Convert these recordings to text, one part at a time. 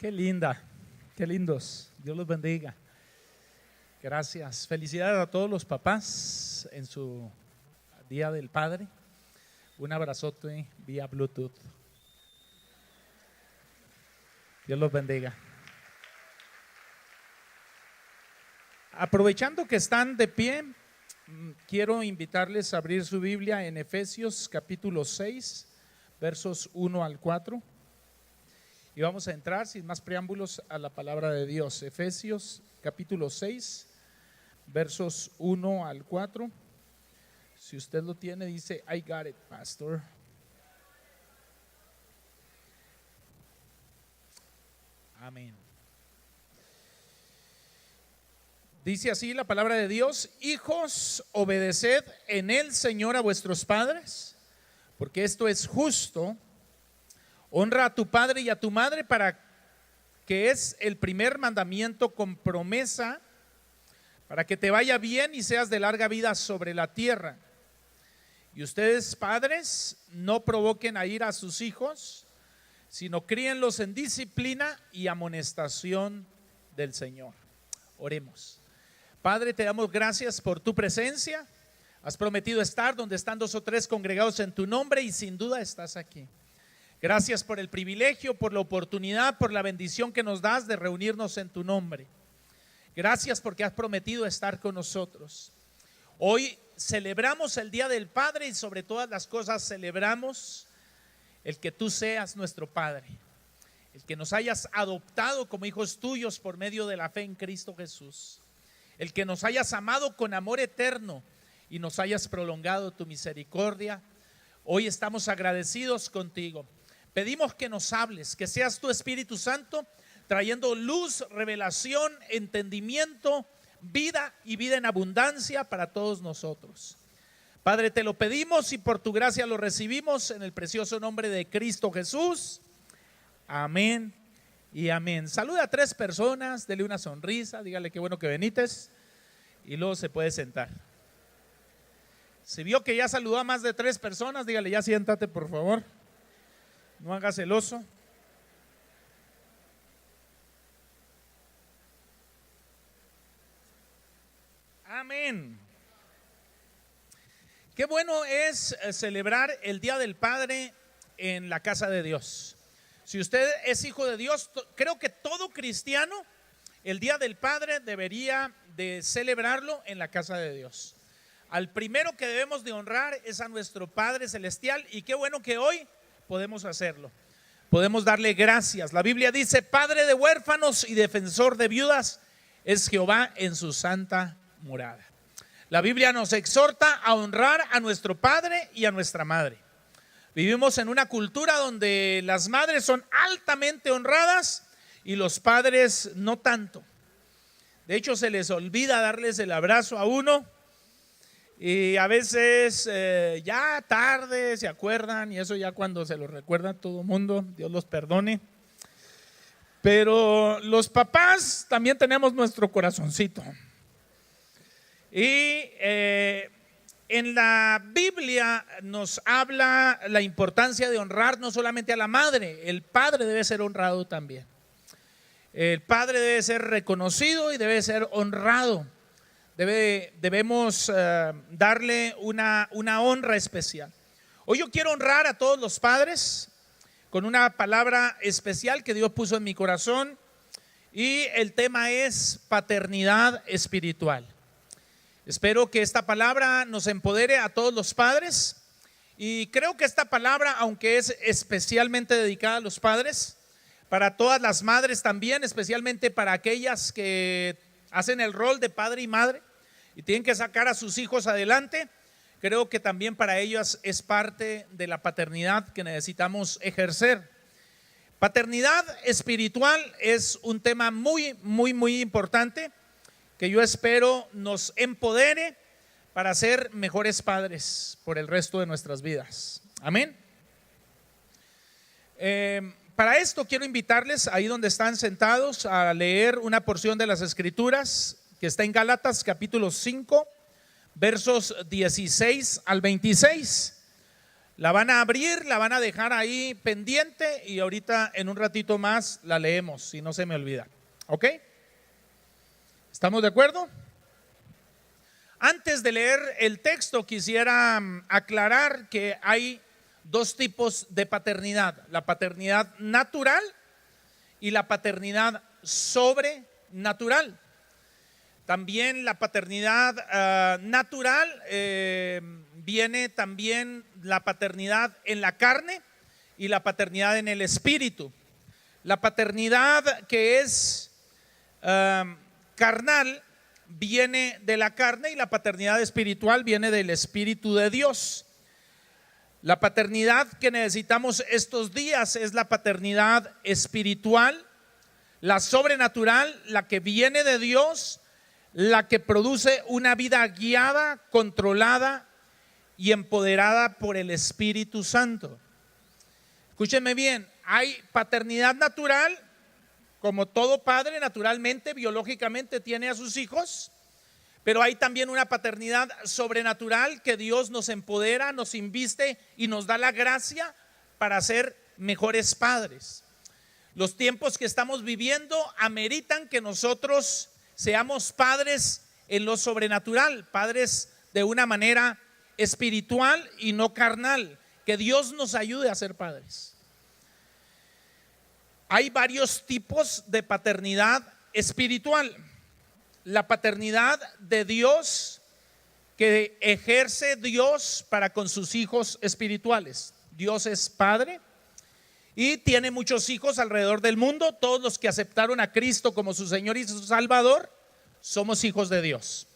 Qué linda, qué lindos. Dios los bendiga. Gracias. Felicidades a todos los papás en su Día del Padre. Un abrazote vía Bluetooth. Dios los bendiga. Aprovechando que están de pie, quiero invitarles a abrir su Biblia en Efesios capítulo 6, versos 1 al 4. Y vamos a entrar sin más preámbulos a la palabra de Dios. Efesios capítulo 6, versos 1 al 4. Si usted lo tiene, dice: I got it, pastor. Amén. Dice así la palabra de Dios: Hijos, obedeced en el Señor a vuestros padres, porque esto es justo. Honra a tu padre y a tu madre, para que es el primer mandamiento con promesa, para que te vaya bien y seas de larga vida sobre la tierra. Y ustedes, padres, no provoquen a ira a sus hijos, sino críenlos en disciplina y amonestación del Señor. Oremos. Padre, te damos gracias por tu presencia. Has prometido estar donde están dos o tres congregados en tu nombre, y sin duda estás aquí. Gracias por el privilegio, por la oportunidad, por la bendición que nos das de reunirnos en tu nombre. Gracias porque has prometido estar con nosotros. Hoy celebramos el Día del Padre, y sobre todas las cosas celebramos el que tú seas nuestro Padre, el que nos hayas adoptado como hijos tuyos por medio de la fe en Cristo Jesús, el que nos hayas amado con amor eterno y nos hayas prolongado tu misericordia. Hoy estamos agradecidos contigo. Pedimos que nos hables, que seas tu Espíritu Santo trayendo luz, revelación, entendimiento, vida y vida en abundancia para todos nosotros. Padre, te lo pedimos y por tu gracia lo recibimos en el precioso nombre de Cristo Jesús. Amén y amén. Saluda a tres personas, dele una sonrisa, dígale qué bueno que venites, y luego se puede sentar. Si vio que ya saludó a más de tres personas, dígale: ya siéntate, por favor. No hagas celoso. Amén. Qué bueno es celebrar el Día del Padre en la casa de Dios. Si usted es hijo de Dios, creo que todo cristiano el Día del Padre debería de celebrarlo en la casa de Dios. Al primero que debemos de honrar es a nuestro Padre Celestial, y qué bueno que hoy podemos hacerlo. Podemos darle gracias. La Biblia dice: Padre de huérfanos y defensor de viudas es Jehová en su santa morada. La Biblia nos exhorta a honrar a nuestro padre y a nuestra madre. Vivimos en una cultura donde las madres son altamente honradas y los padres no tanto. De hecho, se les olvida darles el abrazo a uno, y a veces ya tarde se acuerdan, y eso ya cuando se lo recuerda todo el mundo, Dios los perdone. Pero los papás también tenemos nuestro corazoncito. Y en la Biblia nos habla la importancia de honrar no solamente a la madre, el padre debe ser honrado también. El padre debe ser reconocido y debe ser honrado. Debemos darle una honra especial. Hoy yo quiero honrar a todos los padres con una palabra especial que Dios puso en mi corazón, y el tema es paternidad espiritual. Espero que esta palabra nos empodere a todos los padres, y creo que esta palabra, aunque es especialmente dedicada a los padres, para todas las madres también, especialmente para aquellas que hacen el rol de padre y madre y tienen que sacar a sus hijos adelante, creo que también para ellas es parte de la paternidad que necesitamos ejercer. Paternidad espiritual es un tema muy importante, que yo espero nos empodere para ser mejores padres por el resto de nuestras vidas. Amén. Para esto quiero invitarles, ahí donde están sentados, a leer una porción de las Escrituras que está en Gálatas capítulo 5, versos 16 al 26. La van a abrir, la van a dejar ahí pendiente y ahorita en un ratito más la leemos, si no se me olvida. ¿Ok? ¿Estamos de acuerdo? Antes de leer el texto quisiera aclarar que hay dos tipos de paternidad: la paternidad natural y la paternidad sobrenatural. También la paternidad natural, viene también la paternidad en la carne y la paternidad en el espíritu. La paternidad que es carnal viene de la carne y la paternidad espiritual viene del Espíritu de Dios. La paternidad que necesitamos estos días es la paternidad espiritual, la sobrenatural, la que viene de Dios, la que produce una vida guiada, controlada y empoderada por el Espíritu Santo. Escúchenme bien, hay paternidad natural, como todo padre naturalmente, biológicamente tiene a sus hijos, pero hay también una paternidad sobrenatural que Dios nos empodera, nos inviste y nos da la gracia para ser mejores padres. Los tiempos que estamos viviendo ameritan que nosotros seamos padres en lo sobrenatural, padres de una manera espiritual y no carnal. Que Dios nos ayude a ser padres. Hay varios tipos de paternidad espiritual. La paternidad de Dios que ejerce Dios para con sus hijos espirituales. Dios es Padre y tiene muchos hijos alrededor del mundo. Todos los que aceptaron a Cristo como su Señor y su Salvador somos hijos de Dios.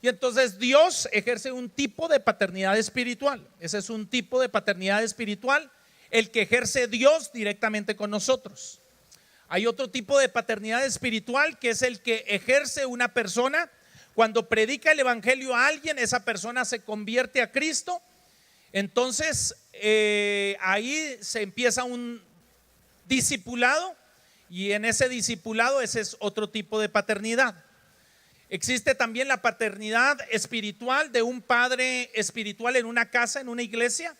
Y entonces Dios ejerce un tipo de paternidad espiritual. Ese es un tipo de paternidad espiritual, el que ejerce Dios directamente con nosotros. Hay otro tipo de paternidad espiritual que es el que ejerce una persona cuando predica el evangelio a alguien, esa persona se convierte a Cristo. Entonces ahí se empieza un discipulado y en ese discipulado ese es otro tipo de paternidad. Existe también la paternidad espiritual de un padre espiritual en una casa, en una iglesia.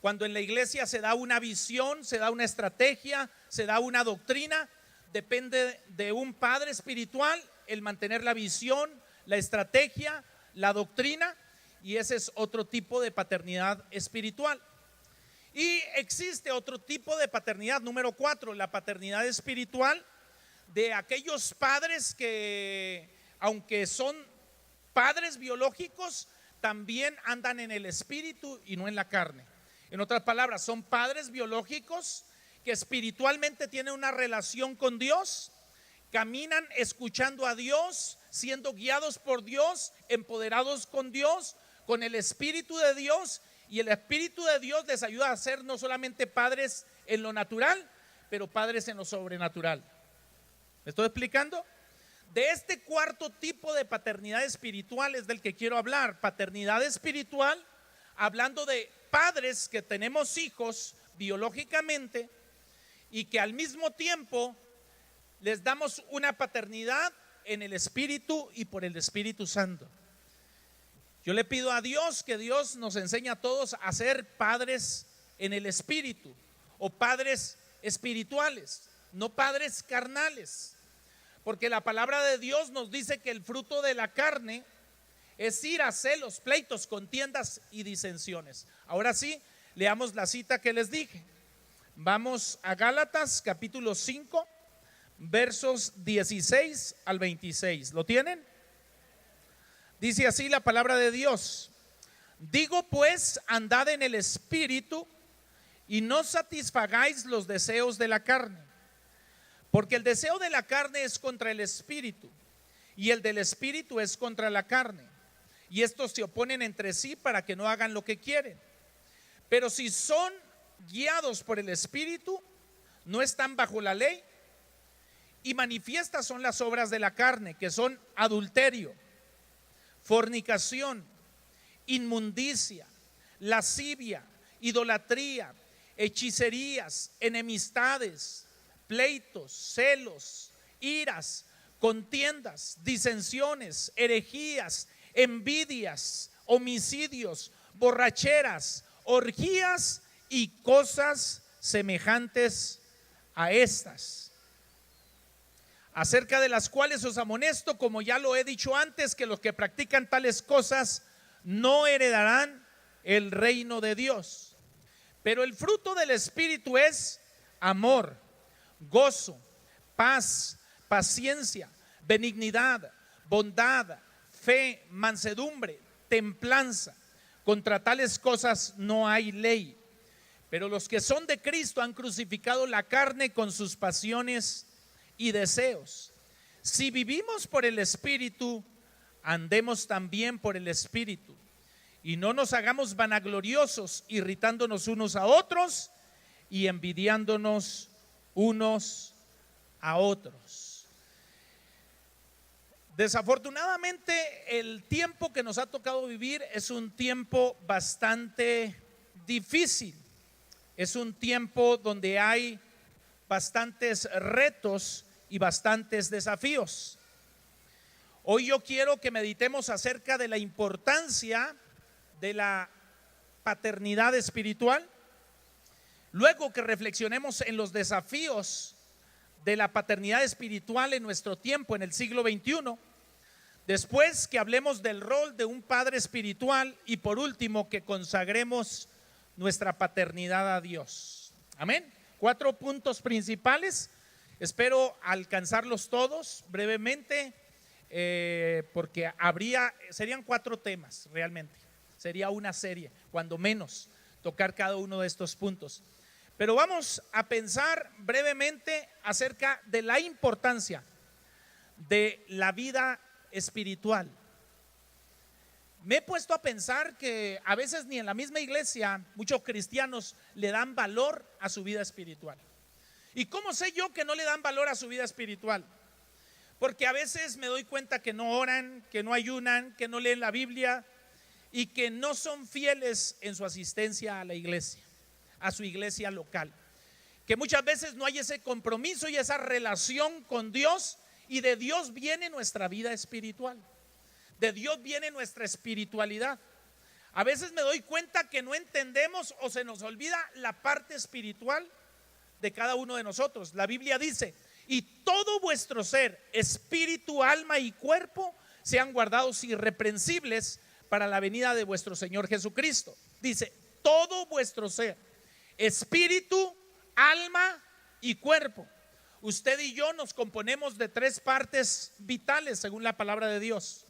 Cuando en la iglesia se da una visión, se da una estrategia, se da una doctrina, depende de un padre espiritual el mantener la visión, la estrategia, la doctrina, y ese es otro tipo de paternidad espiritual. Y existe otro tipo de paternidad, número 4, la paternidad espiritual de aquellos padres que, aunque son padres biológicos, también andan en el espíritu y no en la carne. En otras palabras, son padres biológicos que espiritualmente tienen una relación con Dios, caminan escuchando a Dios, siendo guiados por Dios, empoderados con Dios, con el Espíritu de Dios, y el Espíritu de Dios les ayuda a ser no solamente padres en lo natural, pero padres en lo sobrenatural. ¿Me estoy explicando? De este cuarto tipo de paternidad espiritual es del que quiero hablar. Paternidad espiritual, hablando de padres que tenemos hijos biológicamente y que al mismo tiempo les damos una paternidad en el Espíritu y por el Espíritu Santo. Yo le pido a Dios que Dios nos enseñe a todos a ser padres en el Espíritu o padres espirituales, no padres carnales, porque la palabra de Dios nos dice que el fruto de la carne es ira, celos, pleitos, contiendas y disensiones. Ahora sí, leamos la cita que les dije. Vamos a Gálatas capítulo 5, versos 16 al 26. ¿Lo tienen? Dice así la palabra de Dios: digo pues, andad en el Espíritu y no satisfagáis los deseos de la carne, porque el deseo de la carne es contra el Espíritu y el del Espíritu es contra la carne, y estos se oponen entre sí para que no hagan lo que quieren. Pero si son guiados por el Espíritu, no están bajo la ley. Y manifiestas son las obras de la carne, que son adulterio, fornicación, inmundicia, lascivia, idolatría, hechicerías, enemistades, pleitos, celos, iras, contiendas, disensiones, herejías, envidias, homicidios, borracheras, orgías y cosas semejantes a estas, acerca de las cuales os amonesto, como ya lo he dicho antes, que los que practican tales cosas no heredarán el reino de Dios. Pero el fruto del Espíritu es amor, gozo, paz, paciencia, benignidad, bondad, fe, mansedumbre, templanza. Contra tales cosas no hay ley. Pero los que son de Cristo han crucificado la carne con sus pasiones y deseos. Si vivimos por el Espíritu, andemos también por el Espíritu. Y no nos hagamos vanagloriosos, irritándonos unos a otros y envidiándonos unos a otros. Desafortunadamente, el tiempo que nos ha tocado vivir es un tiempo bastante difícil. Es un tiempo donde hay bastantes retos y bastantes desafíos. Hoy yo quiero que meditemos acerca de la importancia de la paternidad espiritual. Luego que reflexionemos en los desafíos de la paternidad espiritual en nuestro tiempo, en el siglo XXI. Después que hablemos del rol de un padre espiritual y por último que consagremos nuestra paternidad a Dios. Amén. 4 puntos principales. Espero alcanzarlos todos brevemente, porque serían 4 temas realmente. Sería una serie, cuando menos, tocar cada uno de estos puntos. Pero vamos a pensar brevemente acerca de la importancia de la vida espiritual. Me he puesto a pensar que a veces ni en la misma iglesia muchos cristianos le dan valor a su vida espiritual. ¿Y cómo sé yo que no le dan valor a su vida espiritual? Porque a veces me doy cuenta que no oran, que no ayunan, que no leen la Biblia y que no son fieles en su asistencia a la iglesia, a su iglesia local. Que muchas veces no hay ese compromiso y esa relación con Dios, y de Dios viene nuestra vida espiritual. De Dios viene nuestra espiritualidad. A veces me doy cuenta que no entendemos o se nos olvida la parte espiritual de cada uno de nosotros. La Biblia dice: y todo vuestro ser, espíritu, alma y cuerpo, sean guardados irreprensibles para la venida de vuestro Señor Jesucristo. Dice: todo vuestro ser, espíritu, alma y cuerpo. Usted y yo nos componemos de 3 partes vitales según la palabra de Dios.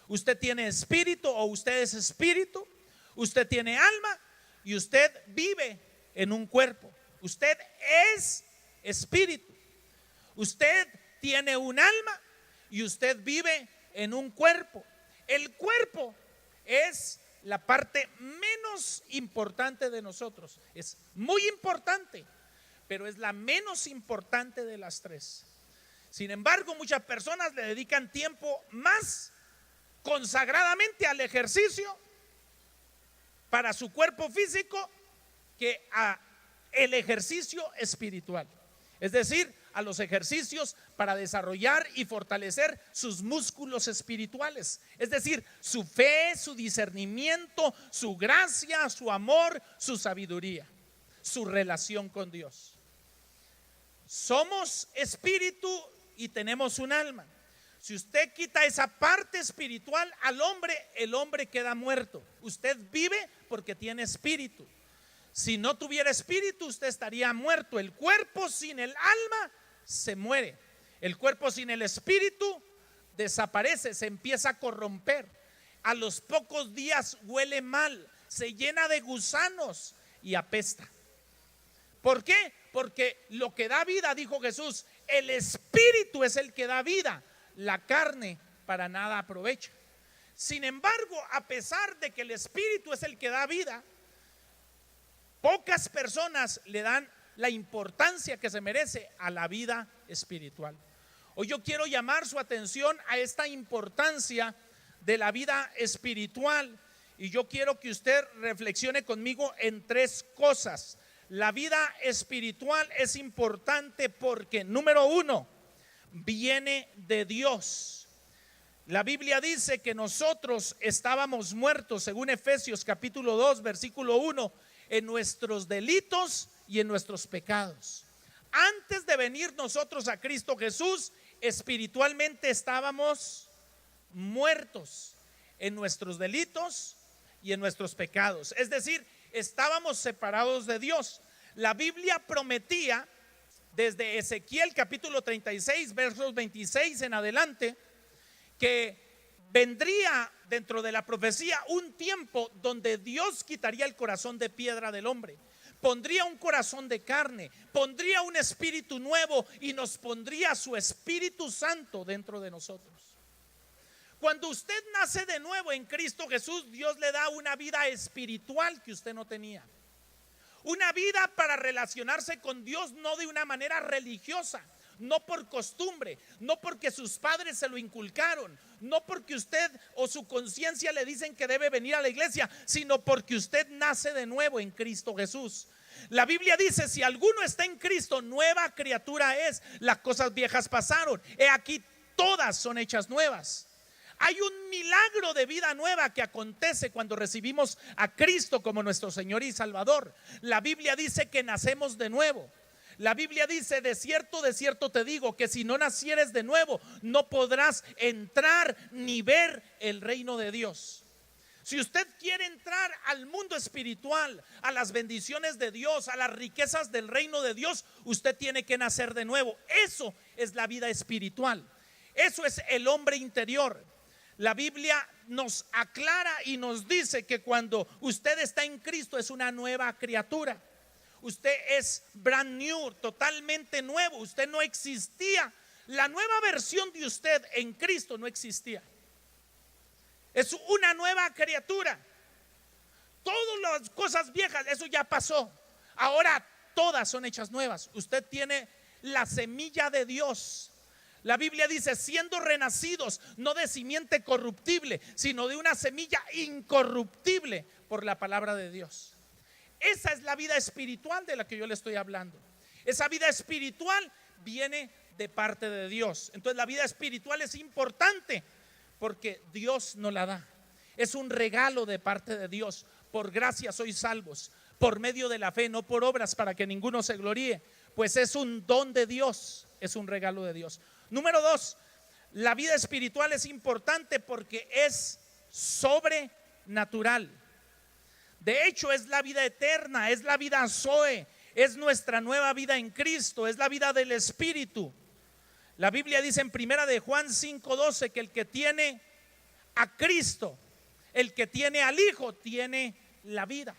Usted tiene espíritu, o usted es espíritu. Usted tiene alma y usted vive en un cuerpo. Usted es espíritu. Usted tiene un alma y usted vive en un cuerpo. El cuerpo es la parte menos importante de nosotros. Es muy importante, pero es la menos importante de las 3. Sin embargo, muchas personas le dedican tiempo más consagradamente al ejercicio para su cuerpo físico que a el ejercicio espiritual. Es decir, a los ejercicios para desarrollar y fortalecer sus músculos espirituales. Es decir, su fe, su discernimiento, su gracia, su amor, su sabiduría, su relación con Dios. Somos espíritu y tenemos un alma. Si usted quita esa parte espiritual al hombre, el hombre queda muerto. Usted vive porque tiene espíritu. Si no tuviera espíritu, usted estaría muerto. El cuerpo sin el alma se muere. El cuerpo sin el espíritu desaparece, se empieza a corromper. A los pocos días huele mal, se llena de gusanos y apesta. ¿Por qué? Porque lo que da vida, dijo Jesús, el espíritu es el que da vida. La carne para nada aprovecha. Sin embargo, a pesar de que el espíritu es el que da vida, pocas personas le dan la importancia que se merece a la vida espiritual. Hoy yo quiero llamar su atención a esta importancia de la vida espiritual, y yo quiero que usted reflexione conmigo en 3 cosas. La vida espiritual es importante porque, número 1, viene de Dios. La Biblia dice que nosotros estábamos muertos, según Efesios capítulo 2 versículo 1, en nuestros delitos y en nuestros pecados. Antes de venir nosotros a Cristo Jesús, espiritualmente estábamos muertos en nuestros delitos y en nuestros pecados. Es decir, estábamos separados de Dios. La Biblia prometía desde Ezequiel capítulo 36 versos 26 en adelante que vendría dentro de la profecía un tiempo donde Dios quitaría el corazón de piedra del hombre, pondría un corazón de carne, pondría un espíritu nuevo y nos pondría su Espíritu Santo dentro de nosotros. Cuando usted nace de nuevo en Cristo Jesús, Dios le da una vida espiritual que usted no tenía. Una vida para relacionarse con Dios, no de una manera religiosa, no por costumbre, no porque sus padres se lo inculcaron, no porque usted o su conciencia le dicen que debe venir a la iglesia, sino porque usted nace de nuevo en Cristo Jesús. La Biblia dice: si alguno está en Cristo, nueva criatura es, las cosas viejas pasaron, he aquí todas son hechas nuevas. Hay un milagro de vida nueva que acontece cuando recibimos a Cristo como nuestro Señor y Salvador. La Biblia dice que nacemos de nuevo. La Biblia dice: de cierto te digo, que si no nacieres de nuevo, no podrás entrar ni ver el reino de Dios. Si usted quiere entrar al mundo espiritual, a las bendiciones de Dios, a las riquezas del reino de Dios, usted tiene que nacer de nuevo. Eso es la vida espiritual. Eso es el hombre interior. La Biblia nos aclara y nos dice que cuando usted está en Cristo es una nueva criatura. Usted es brand new, totalmente nuevo. Usted no existía. La nueva versión de usted en Cristo no existía. Es una nueva criatura. Todas las cosas viejas, eso ya pasó. Ahora todas son hechas nuevas. Usted tiene la semilla de Dios. La Biblia dice: siendo renacidos, no de simiente corruptible, sino de una semilla incorruptible por la palabra de Dios. Esa es la vida espiritual de la que yo le estoy hablando. Esa vida espiritual viene de parte de Dios. Entonces la vida espiritual es importante porque Dios nos la da. Es un regalo de parte de Dios. Por gracia sois salvos, por medio de la fe, no por obras, para que ninguno se gloríe, pues es un don de Dios, es un regalo de Dios. Número 2, la vida espiritual es importante porque es sobrenatural. De hecho, es la vida eterna, es la vida Zoe, es nuestra nueva vida en Cristo, es la vida del Espíritu. La Biblia dice en primera de Juan 5:12 que el que tiene a Cristo, el que tiene al Hijo, tiene la vida.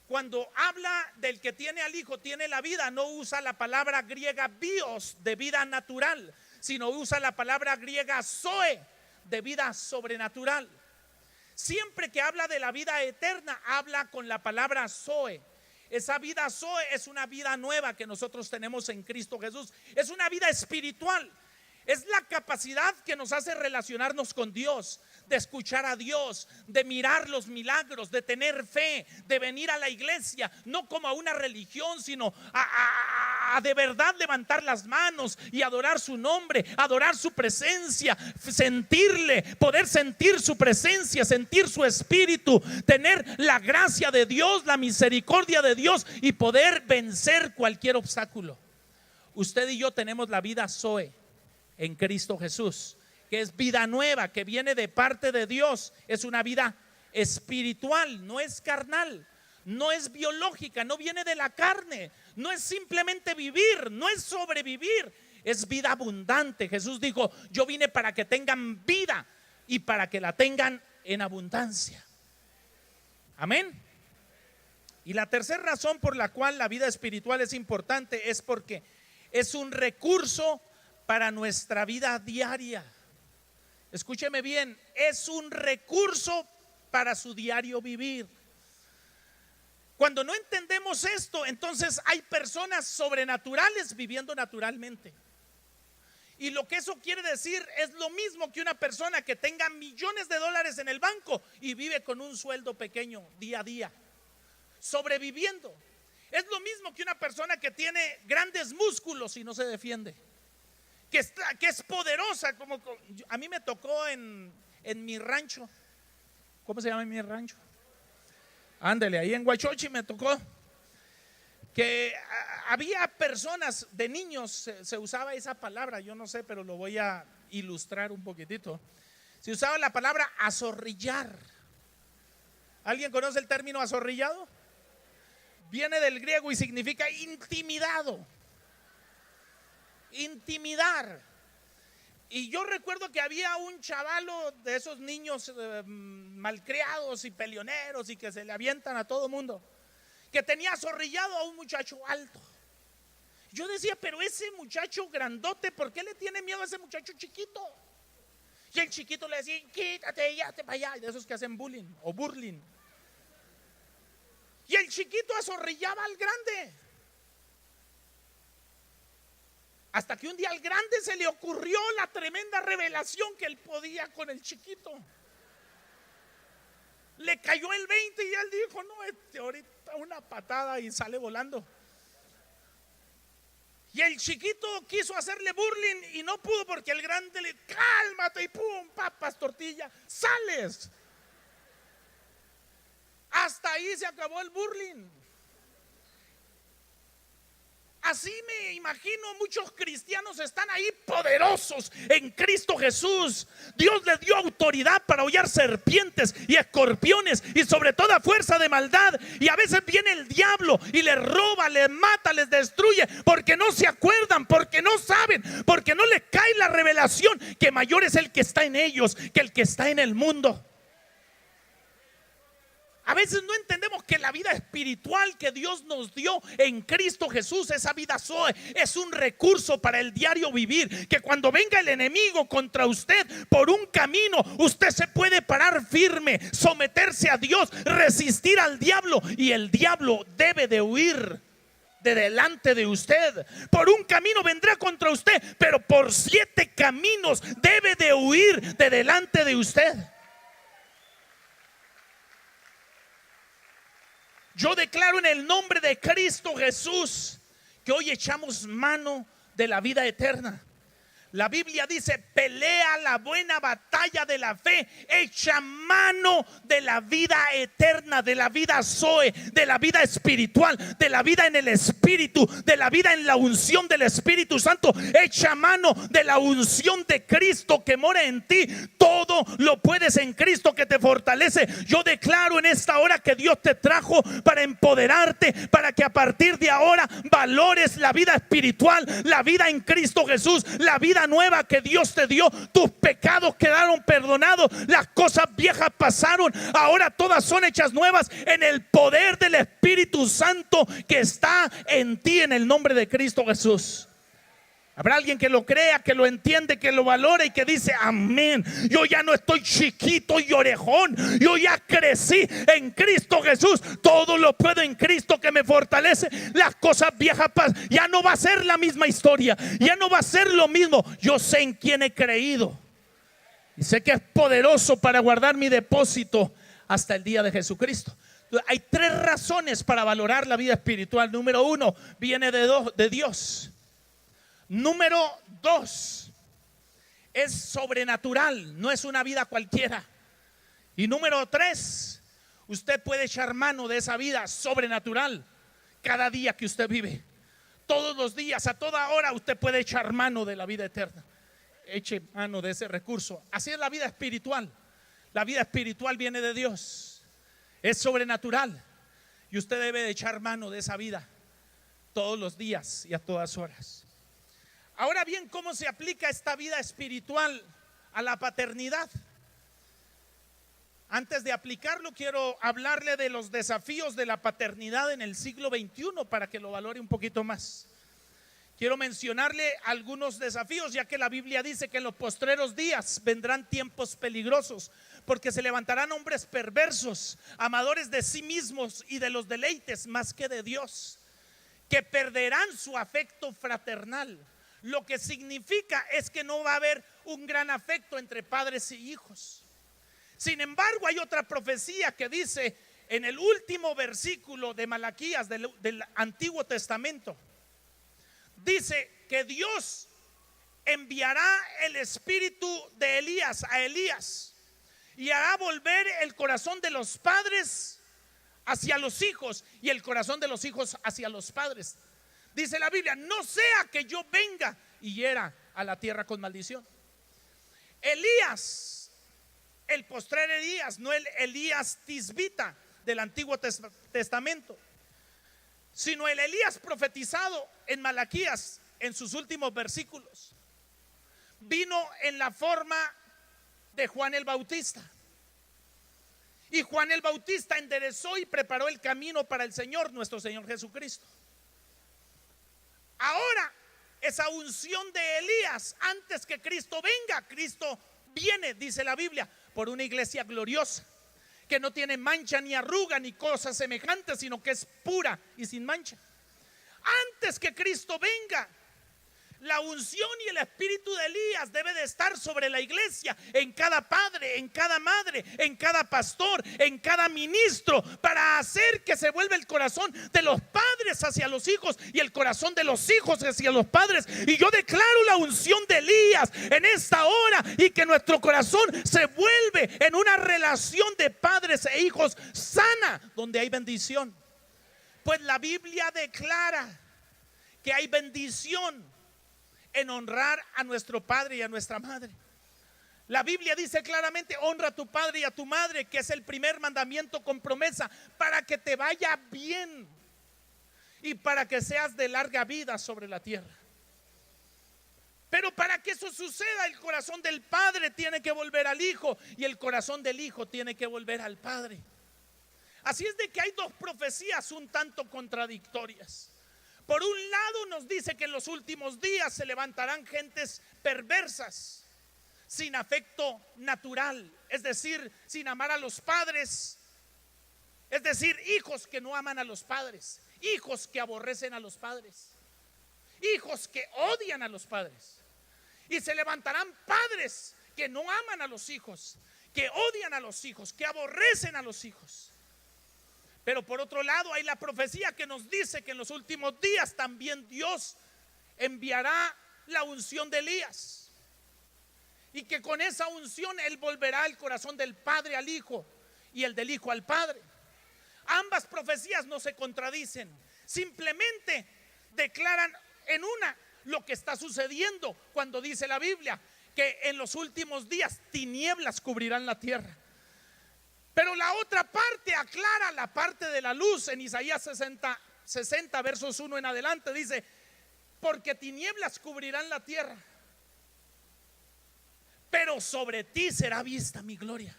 Cuando habla del que tiene al Hijo, tiene la vida, no usa la palabra griega bios, de vida natural, sino usa la palabra griega zoe, de vida sobrenatural. Siempre que habla de la vida eterna, habla con la palabra zoe. Esa vida zoe es una vida nueva que nosotros tenemos en Cristo Jesús. Es una vida espiritual. Es la capacidad que nos hace relacionarnos con Dios, de escuchar a Dios, de mirar los milagros, de tener fe, de venir a la iglesia, no como a una religión, sino a de verdad levantar las manos y adorar su nombre, adorar su presencia, sentirle, poder sentir su presencia, sentir su espíritu, tener la gracia de Dios, la misericordia de Dios y poder vencer cualquier obstáculo. Usted y yo tenemos la vida Zoe en Cristo Jesús, que es vida nueva, que viene de parte de Dios. Es una vida espiritual, no es carnal, no es biológica, no viene de la carne, no es simplemente vivir, no es sobrevivir, es vida abundante. Jesús dijo: yo vine para que tengan vida y para que la tengan en abundancia. Amén. Y la tercera razón por la cual la vida espiritual es importante es porque es un recurso para nuestra vida diaria. Escúcheme bien, es un recurso para su diario vivir. Cuando no entendemos esto, entonces hay personas sobrenaturales viviendo naturalmente. Y lo que eso quiere decir es lo mismo que una persona que tenga millones de dólares en el banco y vive con un sueldo pequeño día a día, sobreviviendo. Es lo mismo que una persona que tiene grandes músculos y no se defiende, que es poderosa, como a mí me tocó en mi rancho. ¿Cómo se llama en mi rancho? Ándale, ahí en Huachochi me tocó que había personas, de niños se usaba esa palabra, yo no sé, pero lo voy a ilustrar un poquitito. Se usaba la palabra azorrillar. ¿Alguien conoce el término azorrillado? Viene del griego y significa intimidado, intimidar. Y yo recuerdo que había un chavalo de esos niños malcriados y peleoneros y que se le avientan a todo mundo, que tenía azorrillado a un muchacho alto. Yo decía, pero ese muchacho grandote, ¿por qué le tiene miedo a ese muchacho chiquito? Y el chiquito le decía, quítate, ya te para allá. Y de esos que hacen bullying o burling. Y el chiquito azorrillaba al grande. Hasta que un día al grande se le ocurrió la tremenda revelación que él podía con el chiquito. Le cayó el 20 y él dijo, no, ahorita una patada y sale volando. Y el chiquito quiso hacerle burling y no pudo porque el grande le, cálmate, y pum, papas, tortilla, sales. Hasta ahí se acabó el burling. Así me imagino muchos cristianos están ahí poderosos en Cristo Jesús. Dios les dio autoridad para hollar serpientes y escorpiones y sobre toda fuerza de maldad. Y a veces viene el diablo y les roba, les mata, les destruye porque no se acuerdan, porque no saben, porque no les cae la revelación que mayor es el que está en ellos que el que está en el mundo. A veces no entendemos que la vida espiritual que Dios nos dio en Cristo Jesús, esa vida Zoe, es un recurso para el diario vivir. Que cuando venga el enemigo contra usted por un camino, usted se puede parar firme, someterse a Dios, resistir al diablo, y el diablo debe de huir de delante de usted. Por un camino vendrá contra usted, pero por 7 caminos debe de huir de delante de usted. Yo declaro en el nombre de Cristo Jesús que hoy echamos mano de la vida eterna. La Biblia dice, pelea la buena batalla de la fe, echa mano de la vida eterna, de la vida Zoe, de la vida espiritual, de la vida en el Espíritu, de la vida en la unción del Espíritu Santo. Echa mano de la unción de Cristo que mora en ti. Todo lo puedes en Cristo que te fortalece. Yo declaro en esta hora que Dios te trajo para empoderarte, para que a partir de ahora valores la vida espiritual, la vida en Cristo Jesús, la vida nueva que Dios te dio. Tus pecados quedaron perdonados, las cosas viejas pasaron, ahora todas son hechas nuevas en el poder del Espíritu Santo que está en ti, en el nombre de Cristo Jesús. Habrá alguien que lo crea, que lo entiende, que lo valore y que dice amén. Yo ya no estoy chiquito y orejón, yo ya crecí en Cristo Jesús. Todo lo puedo en Cristo que me fortalece. Las cosas viejas pasan. Ya no va a ser la misma historia, ya no va a ser lo mismo. Yo sé en quién he creído y sé que es poderoso para guardar mi depósito hasta el día de Jesucristo. Hay 3 razones para valorar la vida espiritual. Número 1, viene de Dios. Número 2, es sobrenatural, no es una vida cualquiera. Y número 3, usted puede echar mano de esa vida sobrenatural cada día que usted vive. Todos los días, a toda hora, usted puede echar mano de la vida eterna. Eche mano de ese recurso. Así es la vida espiritual. La vida espiritual viene de Dios, es sobrenatural, y usted debe de echar mano de esa vida todos los días y a todas horas. Ahora bien, ¿cómo se aplica esta vida espiritual a la paternidad? Antes de aplicarlo, quiero hablarle de los desafíos de la paternidad en el siglo XXI para que lo valore un poquito más. Quiero mencionarle algunos desafíos, ya que la Biblia dice que en los postreros días vendrán tiempos peligrosos, porque se levantarán hombres perversos, amadores de sí mismos y de los deleites más que de Dios, que perderán su afecto fraternal. Lo que significa es que no va a haber un gran afecto entre padres y hijos. Sin embargo, hay otra profecía que dice en el último versículo de Malaquías del Antiguo Testamento. Dice que Dios enviará el espíritu de Elías a Elías y hará volver el corazón de los padres hacia los hijos y el corazón de los hijos hacia los padres. Dice la Biblia: no sea que yo venga y hiera a la tierra con maldición. Elías, el postrer Elías, no el Elías tisbita del Antiguo Testamento, sino el Elías profetizado en Malaquías, en sus últimos versículos, vino en la forma de Juan el Bautista. Y Juan el Bautista enderezó y preparó el camino para el Señor, nuestro Señor Jesucristo. Ahora, esa unción de Elías, antes que Cristo venga, Cristo viene, dice la Biblia, por una iglesia gloriosa, que no tiene mancha ni arruga ni cosas semejantes, sino que es pura y sin mancha. Antes que Cristo venga, la unción y el espíritu de Elías debe de estar sobre la iglesia, en cada padre, en cada madre, en cada pastor, en cada ministro, para hacer que se vuelva el corazón de los padres hacia los hijos y el corazón de los hijos hacia los padres. Y yo declaro la unción de Elías en esta hora, y que nuestro corazón se vuelve en una relación de padres e hijos sana, donde hay bendición. Pues la Biblia declara que hay bendición en honrar a nuestro padre y a nuestra madre. La Biblia dice claramente: honra a tu padre y a tu madre, que es el primer mandamiento con promesa para que te vaya bien y para que seas de larga vida sobre la tierra. Pero para que eso suceda, el corazón del padre tiene que volver al hijo y el corazón del hijo tiene que volver al padre. Así es de que hay dos profecías un tanto contradictorias. Por un lado nos dice que en los últimos días se levantarán gentes perversas, sin afecto natural, es decir, sin amar a los padres, es decir, hijos que no aman a los padres, hijos que aborrecen a los padres, hijos que odian a los padres. Y se levantarán padres que no aman a los hijos, que odian a los hijos, que aborrecen a los hijos. Pero por otro lado hay la profecía que nos dice que en los últimos días también Dios enviará la unción de Elías, y que con esa unción Él volverá el corazón del padre al hijo y el del hijo al padre. Ambas profecías no se contradicen, simplemente declaran en una lo que está sucediendo cuando dice la Biblia que en los últimos días tinieblas cubrirán la tierra. Pero la otra parte aclara la parte de la luz. En Isaías 60 versos 1 en adelante dice: porque tinieblas cubrirán la tierra, pero sobre ti será vista mi gloria,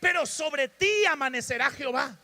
pero sobre ti amanecerá Jehová.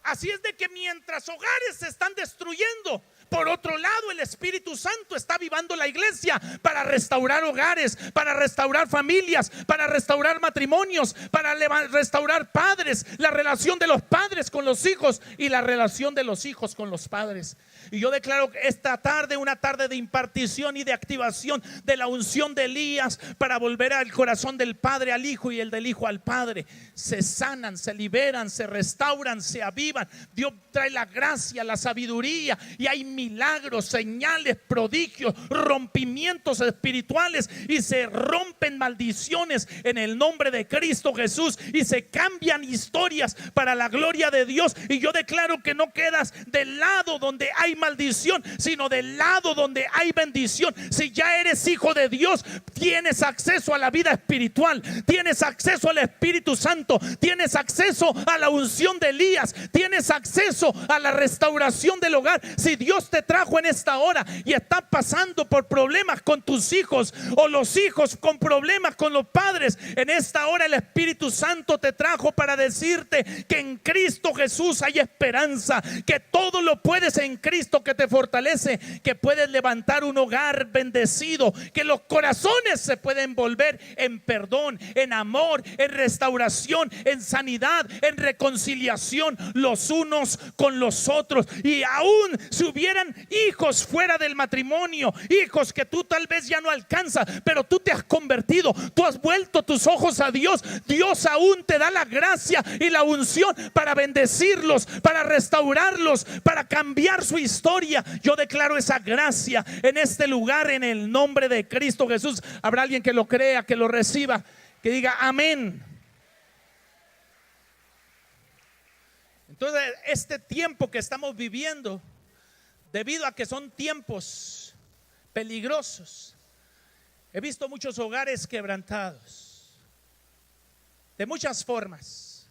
Así es de que mientras hogares se están destruyendo, por otro lado el Espíritu Santo está avivando la iglesia para restaurar hogares, para restaurar familias, para restaurar matrimonios, para restaurar padres, la relación de los padres con los hijos y la relación de los hijos con los padres. Y yo declaro esta tarde una tarde de impartición y de activación de la unción de Elías, para volver al corazón del padre al hijo y el del hijo al padre. Se sanan, se liberan, se restauran, se avivan. Dios trae la gracia, la sabiduría, y hay milagros, señales, prodigios, rompimientos espirituales, y se rompen maldiciones en el nombre de Cristo Jesús, y se cambian historias para la gloria de Dios. Y yo declaro que no quedas del lado donde hay maldición, sino del lado donde hay bendición. Si ya eres hijo de Dios, tienes acceso a la vida espiritual, tienes acceso al Espíritu Santo, tienes acceso a la unción de Elías, tienes acceso a la restauración del hogar. Si Dios te trajo en esta hora y estás pasando por problemas con tus hijos, o los hijos con problemas con los padres, en esta hora el Espíritu Santo te trajo para decirte que en Cristo Jesús hay esperanza, que todo lo puedes en Cristo que te fortalece, que puedes levantar un hogar bendecido, que los corazones se pueden volver en perdón, en amor, en restauración, en sanidad, en reconciliación los unos con los otros. Y aún si hubieran hijos fuera del matrimonio, hijos que tú tal vez ya no alcanzas, pero tú te has convertido, tú has vuelto tus ojos a Dios, Dios aún te da la gracia y la unción para bendecirlos, para restaurarlos, para cambiar su historia. Yo declaro esa gracia en este lugar en el nombre de Cristo Jesús. Habrá alguien que lo crea, que lo reciba, que diga amén. Entonces, este tiempo que estamos viviendo, debido a que son tiempos peligrosos, he visto muchos hogares quebrantados, de muchas formas.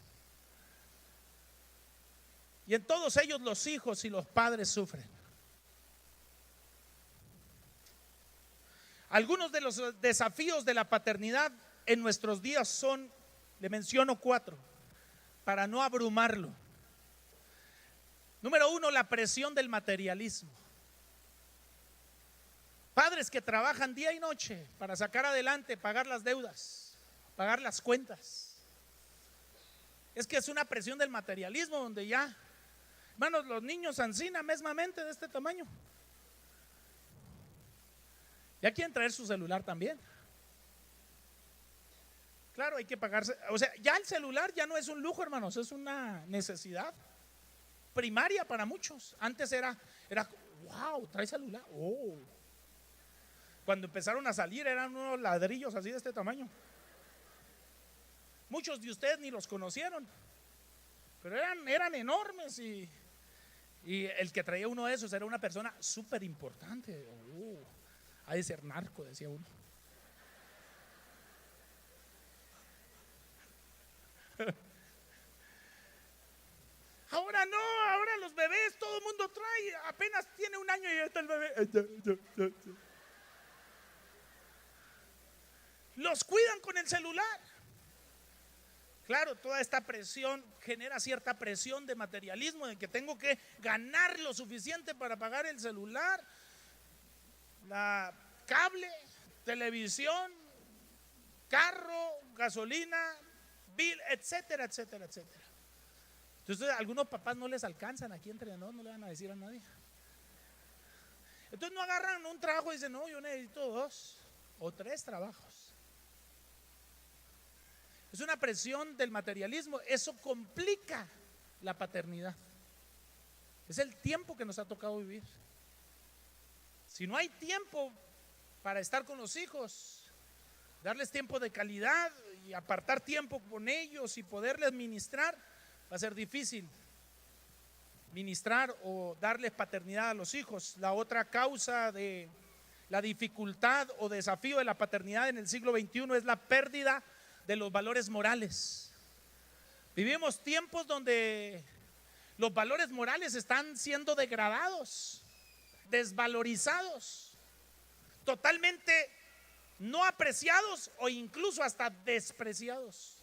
Y en todos ellos los hijos y los padres sufren. Algunos de los desafíos de la paternidad en nuestros días son, le menciono 4, para no abrumarlo. Número 1, la presión del materialismo. Padres que trabajan día y noche para sacar adelante, pagar las deudas, pagar las cuentas. Es que es una presión del materialismo donde ya, hermanos, los niños ansina mesmamente de este tamaño. Ya quieren traer su celular también. Claro, hay que pagarse. O sea, ya el celular ya no es un lujo, hermanos, es una necesidad primaria para muchos. Antes era wow, trae celular. Oh. Cuando empezaron a salir eran unos ladrillos así de este tamaño. Muchos de ustedes ni los conocieron, pero eran enormes y el que traía uno de esos era una persona súper importante. Ha de ser narco, decía uno. Ahora no, ahora los bebés, todo el mundo trae, apenas tiene 1 año y ya está el bebé. Los cuidan con el celular. Claro, toda esta presión genera cierta presión de materialismo, de que tengo que ganar lo suficiente para pagar el celular, la cable, televisión, carro, gasolina, bill, etcétera, etcétera, etcétera. Entonces a algunos papás no les alcanzan aquí entre nosotros, no le van a decir a nadie. Entonces no agarran un trabajo y dicen, no, yo necesito 2 o 3 trabajos. Es una presión del materialismo, eso complica la paternidad. Es el tiempo que nos ha tocado vivir. Si no hay tiempo para estar con los hijos, darles tiempo de calidad y apartar tiempo con ellos y poderles ministrar, va a ser difícil ministrar o darles paternidad a los hijos. La otra causa de la dificultad o desafío de la paternidad en el siglo XXI es la pérdida de los valores morales. Vivimos tiempos donde los valores morales están siendo degradados, desvalorizados, totalmente no apreciados o incluso hasta despreciados.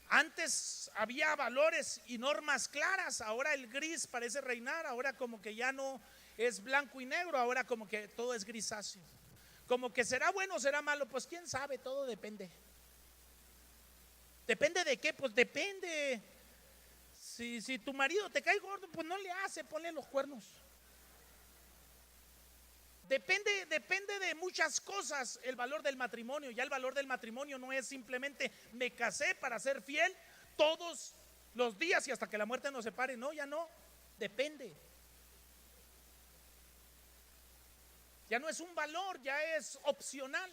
Antes había valores y normas claras, ahora el gris parece reinar, ahora como que ya no es blanco y negro, ahora como que todo es grisáceo. Como que será bueno o será malo, pues quién sabe, todo depende. ¿Depende de qué? Pues depende. Si tu marido te cae gordo, pues no le hace, ponle los cuernos. Depende de muchas cosas el valor del matrimonio. Ya el valor del matrimonio no es simplemente me casé para ser fiel todos los días y hasta que la muerte nos separe. No, ya no, depende. Ya no es un valor, ya es opcional.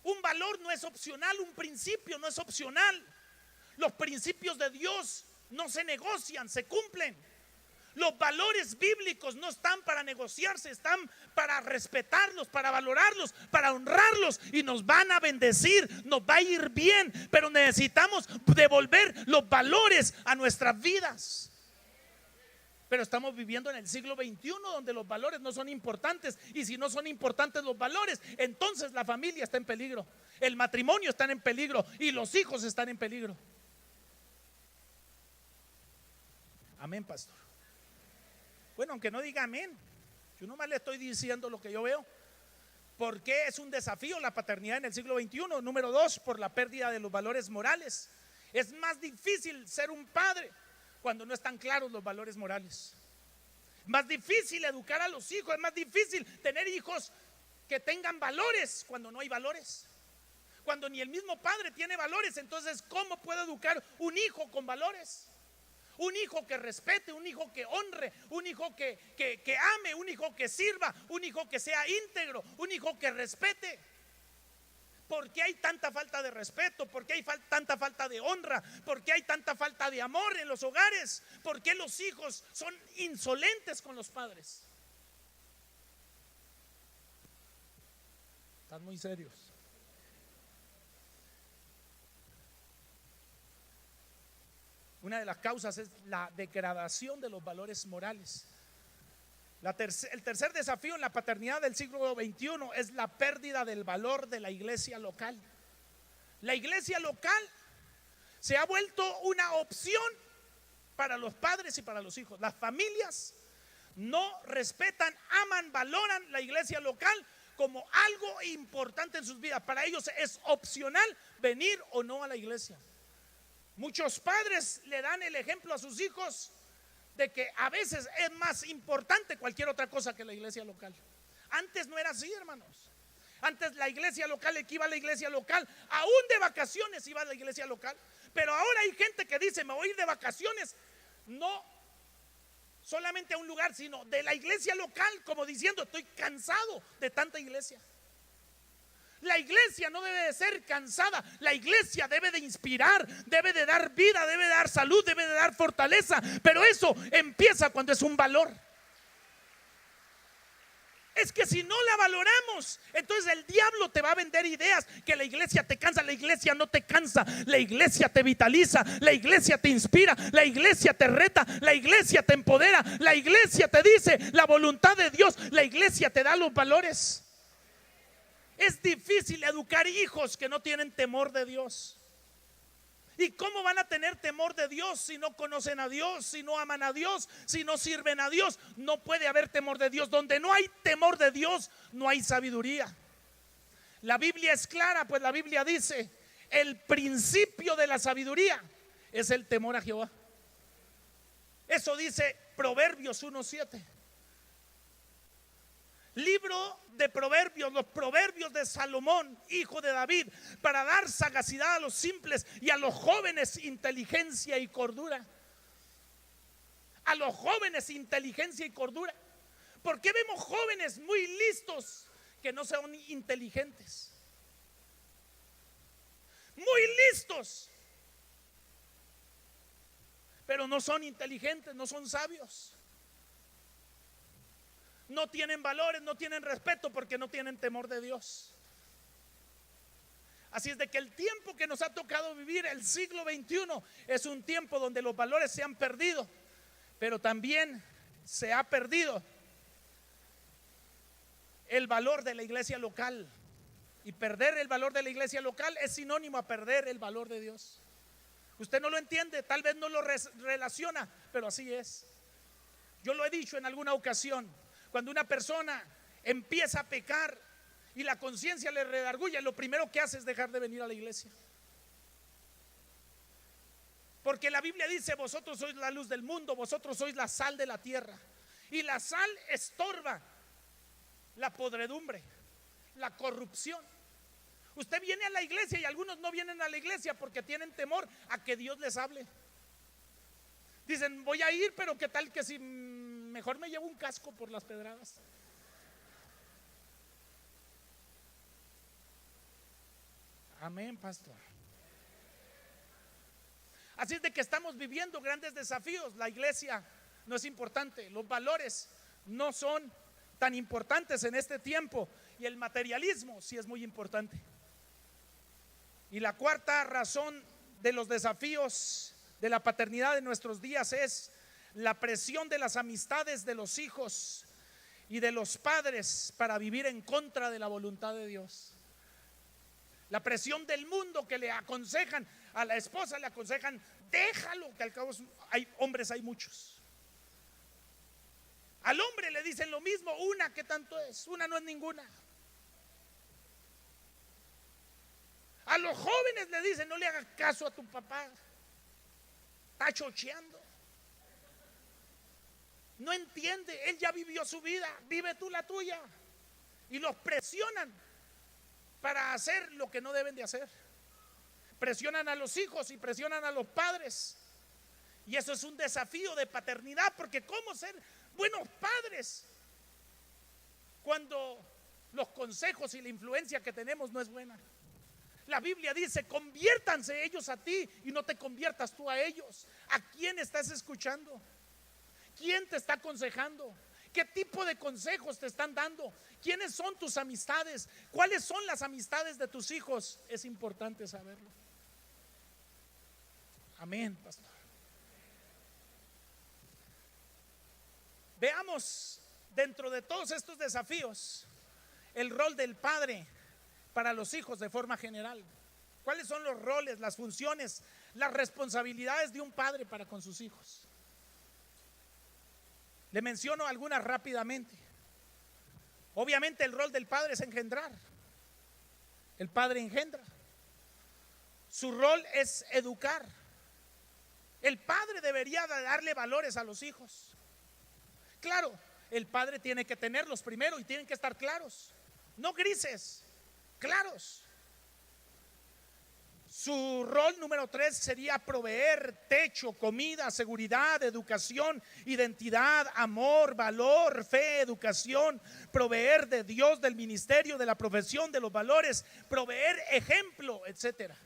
Un valor no es opcional, un principio no es opcional. Los principios de Dios no se negocian, se cumplen. Los valores bíblicos no están para negociarse, están para respetarlos, para valorarlos, para honrarlos, y nos van a bendecir, nos va a ir bien, pero necesitamos devolver los valores a nuestras vidas. Pero estamos viviendo en el siglo XXI donde los valores no son importantes, y si no son importantes los valores, entonces la familia está en peligro, el matrimonio está en peligro y los hijos están en peligro. Amén, pastor. Bueno, aunque no diga amén, yo nomás le estoy diciendo lo que yo veo. ¿Por qué es un desafío la paternidad en el siglo XXI? Número 2, por la pérdida de los valores morales. Es más difícil ser un padre cuando no están claros los valores morales. Es más difícil educar a los hijos, es más difícil tener hijos que tengan valores cuando no hay valores. Cuando ni el mismo padre tiene valores, entonces ¿cómo puedo educar un hijo con valores? Un hijo que respete, un hijo que honre, un hijo que ame, un hijo que sirva, un hijo que sea íntegro, un hijo que respete. ¿Por qué hay tanta falta de respeto? ¿Por qué hay tanta falta de honra? ¿Por qué hay tanta falta de amor en los hogares? ¿Por qué los hijos son insolentes con los padres? Están muy serios. Una de las causas es la degradación de los valores morales. El tercer desafío en la paternidad del siglo XXI es la pérdida del valor de la iglesia local. La iglesia local se ha vuelto una opción para los padres y para los hijos. Las familias no respetan, aman, valoran la iglesia local como algo importante en sus vidas. Para ellos es opcional venir o no a la iglesia. Muchos padres le dan el ejemplo a sus hijos de que a veces es más importante cualquier otra cosa que la iglesia local. Antes no era así, hermanos. Antes la iglesia local, el que iba a la iglesia local, aún de vacaciones iba a la iglesia local. Pero ahora hay gente que dice: me voy a ir de vacaciones, no solamente a un lugar, sino de la iglesia local, como diciendo: estoy cansado de tanta iglesia. La iglesia no debe de ser cansada. La iglesia debe de inspirar, debe de dar vida, debe de dar salud, debe de dar fortaleza. Pero eso empieza cuando es un valor. Es que si no la valoramos, entonces el diablo te va a vender ideas que la iglesia te cansa. La iglesia no te cansa, la iglesia te vitaliza, la iglesia te inspira, la iglesia te reta, la iglesia te empodera, la iglesia te dice la voluntad de Dios, la iglesia te da los valores. Es difícil educar hijos que no tienen temor de Dios. ¿Y cómo van a tener temor de Dios si no conocen a Dios, si no aman a Dios, si no sirven a Dios? No puede haber temor de Dios. Donde no hay temor de Dios, no hay sabiduría. La Biblia es clara, pues la Biblia dice: el principio de la sabiduría es el temor a Jehová. Eso dice Proverbios 1:7. Libro de Proverbios, los proverbios de Salomón, hijo de David, para dar sagacidad a los simples y a los jóvenes inteligencia y cordura. A los jóvenes inteligencia y cordura. ¿Por qué vemos jóvenes muy listos que no son inteligentes? Muy listos, pero no son inteligentes, no son sabios. No tienen valores, no tienen respeto porque no tienen temor de Dios. Así es de que el tiempo que nos ha tocado vivir, el siglo XXI, es un tiempo donde los valores se han perdido, pero también se ha perdido el valor de la iglesia local. Y perder el valor de la iglesia local es sinónimo a perder el valor de Dios. Usted no lo entiende, tal vez no lo relaciona, pero así es. Yo lo he dicho en alguna ocasión. Cuando una persona empieza a pecar y la conciencia le redarguye, lo primero que hace es dejar de venir a la iglesia. Porque la Biblia dice: vosotros sois la luz del mundo, vosotros sois la sal de la tierra. Y la sal estorba la podredumbre, la corrupción. Usted viene a la iglesia y algunos no vienen a la iglesia porque tienen temor a que Dios les hable. Dicen: voy a ir, pero qué tal que si mejor me llevo un casco por las pedradas. Amén, pastor. Así es de que estamos viviendo grandes desafíos. La iglesia no es importante, los valores no son tan importantes en este tiempo, y el materialismo sí es muy importante. Y la cuarta razón de los desafíos de la paternidad de nuestros días es la presión de las amistades de los hijos y de los padres para vivir en contra de la voluntad de Dios. La presión del mundo, que le aconsejan a la esposa, le aconsejan: déjalo, que al cabo hay hombres, hay muchos. Al hombre le dicen lo mismo: una, ¿qué tanto es? Una no es ninguna. A los jóvenes le dicen: no le hagas caso a tu papá, está chocheando, no entiende, él ya vivió su vida, vive tú la tuya. Y los presionan para hacer lo que no deben de hacer. Presionan a los hijos y presionan a los padres. Y eso es un desafío de paternidad, porque ¿cómo ser buenos padres cuando los consejos y la influencia que tenemos no es buena? La Biblia dice: conviértanse ellos a ti y no te conviertas tú a ellos. ¿A quién estás escuchando? ¿Quién te está aconsejando? ¿Qué tipo de consejos te están dando? ¿Quiénes son tus amistades? ¿Cuáles son las amistades de tus hijos? Es importante saberlo. Amén, pastor. Veamos dentro de todos estos desafíos el rol del padre para los hijos de forma general. ¿Cuáles son los roles, las funciones, las responsabilidades de un padre para con sus hijos? Le menciono algunas rápidamente. Obviamente el rol del padre es engendrar. El padre engendra. Su rol es educar. El padre debería darle valores a los hijos. Claro, el padre tiene que tenerlos primero y tienen que estar claros, no grises, claros. Su rol número 3 sería proveer techo, comida, seguridad, educación, identidad, amor, valor, fe, educación, proveer de Dios, del ministerio, de la profesión, de los valores, proveer ejemplo, etcétera.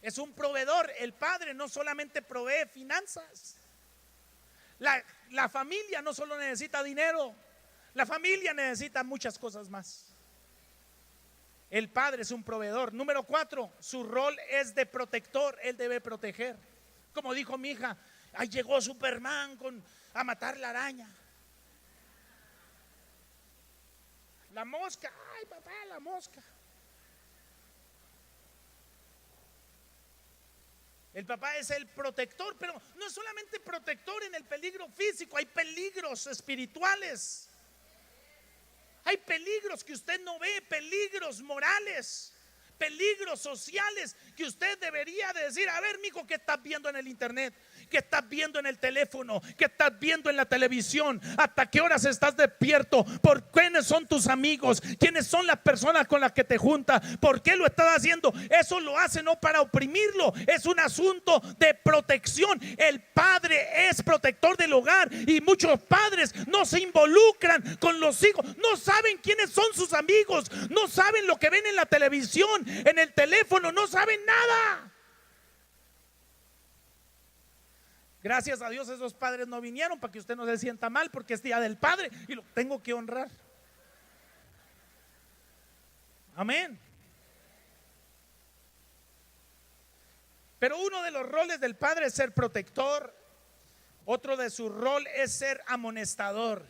Es un proveedor. El padre no solamente provee finanzas. La familia no solo necesita dinero, la familia necesita muchas cosas más. El padre es un proveedor. Número 4, su rol es de protector. Él debe proteger. Como dijo mi hija: ahí llegó Superman a matar la araña, la mosca. Ay, papá, la mosca. El papá es el protector, pero no es solamente protector en el peligro físico, hay peligros espirituales. Hay peligros que usted no ve, peligros morales, peligros sociales que usted debería de decir: a ver, mijo, ¿qué estás viendo en el internet? ¿Qué estás viendo en el teléfono? ¿Qué estás viendo en la televisión? ¿Hasta qué horas estás despierto? ¿Por quiénes son tus amigos? ¿Quiénes son las personas con las que te juntas? ¿Por qué lo estás haciendo? Eso lo hace no para oprimirlo, es un asunto de protección. El padre es protector del hogar y muchos padres no se involucran con los hijos, no saben quiénes son sus amigos, no saben lo que ven en la televisión, en el teléfono, no saben nada. Gracias a Dios esos padres no vinieron para que usted no se sienta mal, porque es día del padre y lo tengo que honrar. Amén. Pero uno de los roles del padre es ser protector. Otro de su rol es ser amonestador.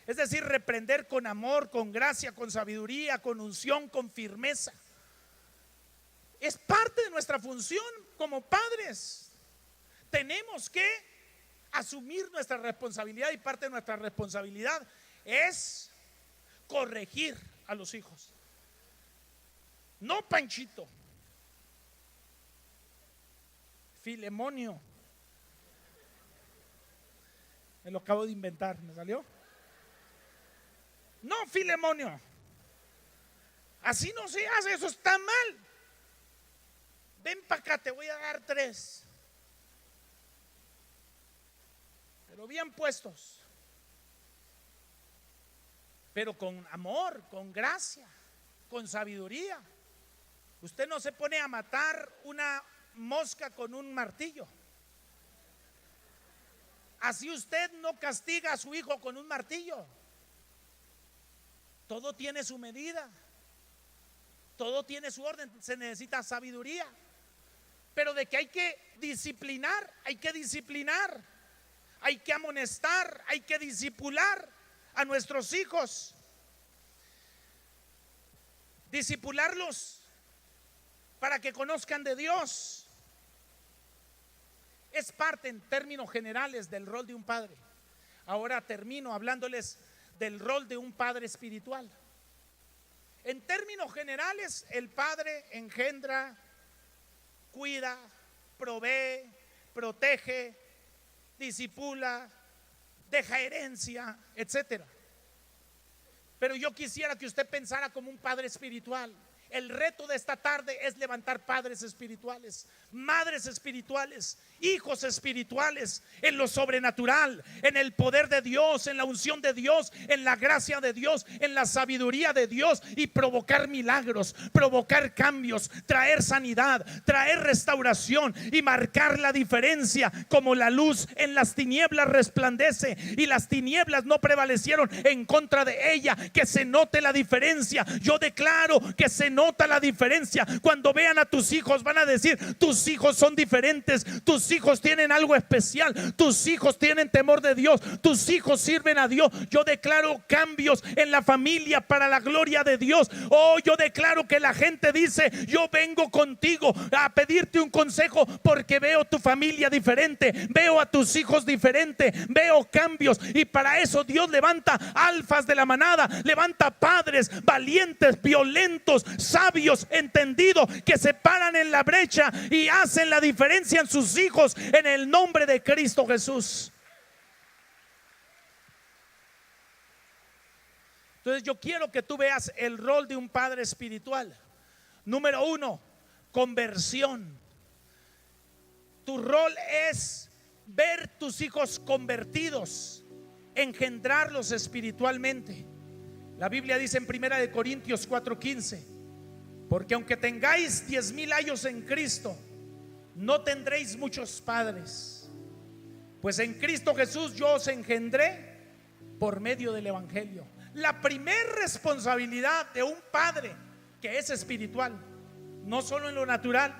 Es decir, reprender con amor, con gracia, con sabiduría, con unción, con firmeza. Es parte de nuestra función como padres. Tenemos que asumir nuestra responsabilidad, y parte de nuestra responsabilidad es corregir a los hijos. No Panchito, Filemonio. Me lo acabo de inventar, ¿me salió? No, Filemonio. Así no se hace, eso está mal. Ven para acá, te voy a dar 3. Pero bien puestos, pero con amor, con gracia, con sabiduría. Usted no se pone a matar una mosca con un martillo. Así usted no castiga a su hijo con un martillo. Todo tiene su medida, todo tiene su orden. Se necesita sabiduría, pero de que hay que disciplinar, hay que disciplinar. Hay que amonestar, hay que discipular a nuestros hijos. Discipularlos para que conozcan de Dios. Es parte en términos generales del rol de un padre. Ahora termino hablándoles del rol de un padre espiritual. En términos generales, el padre engendra, cuida, provee, protege, disipula, deja herencia, etcétera. Pero yo quisiera que usted pensara como un padre espiritual. El reto de esta tarde es levantar padres espirituales, madres espirituales, hijos espirituales, en lo sobrenatural, en el poder de Dios, en la unción de Dios, en la gracia de Dios, en la sabiduría de Dios, y provocar milagros, provocar cambios, traer sanidad, traer restauración y marcar la diferencia. Como la luz en las tinieblas resplandece y las tinieblas no prevalecieron en contra de ella. Que se note la diferencia. Yo declaro que se nota la diferencia. Cuando vean a tus hijos van a decir: tus hijos son diferentes, tus hijos tienen algo especial, tus hijos tienen temor de Dios, tus hijos sirven a Dios. Yo declaro cambios en la familia para la gloria de Dios. Oh, yo declaro que la gente dice: yo vengo contigo a pedirte un consejo porque veo tu familia diferente, veo a tus hijos diferente, veo cambios. Y para eso Dios levanta alfas de la manada, levanta padres valientes, violentos, sabios, entendidos, que se paran en la brecha y hacen la diferencia en sus hijos, en el nombre de Cristo Jesús. Entonces yo quiero que tú veas el rol de un padre espiritual. Número uno, conversión. Tu rol es ver tus hijos convertidos, engendrarlos espiritualmente. La Biblia dice en 1 Corintios 4:15: porque aunque tengáis 10,000 años en Cristo, no tendréis muchos padres, pues en Cristo Jesús yo os engendré por medio del evangelio. La primera responsabilidad de un padre que es espiritual, no solo en lo natural,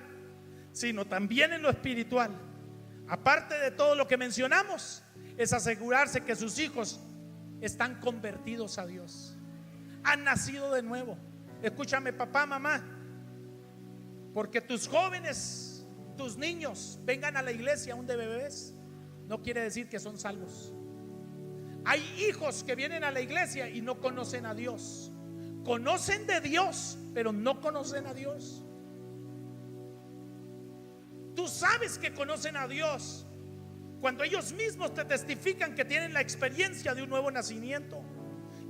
sino también en lo espiritual, aparte de todo lo que mencionamos, es asegurarse que sus hijos están convertidos a Dios, han nacido de nuevo. Escúchame, papá, mamá, porque tus jóvenes, tus niños vengan a la iglesia aún de bebés, no quiere decir que son salvos. Hay hijos que vienen a la iglesia y no conocen a Dios, conocen de Dios, pero no conocen a Dios. Tú sabes que conocen a Dios cuando ellos mismos te testifican que tienen la experiencia de un nuevo nacimiento,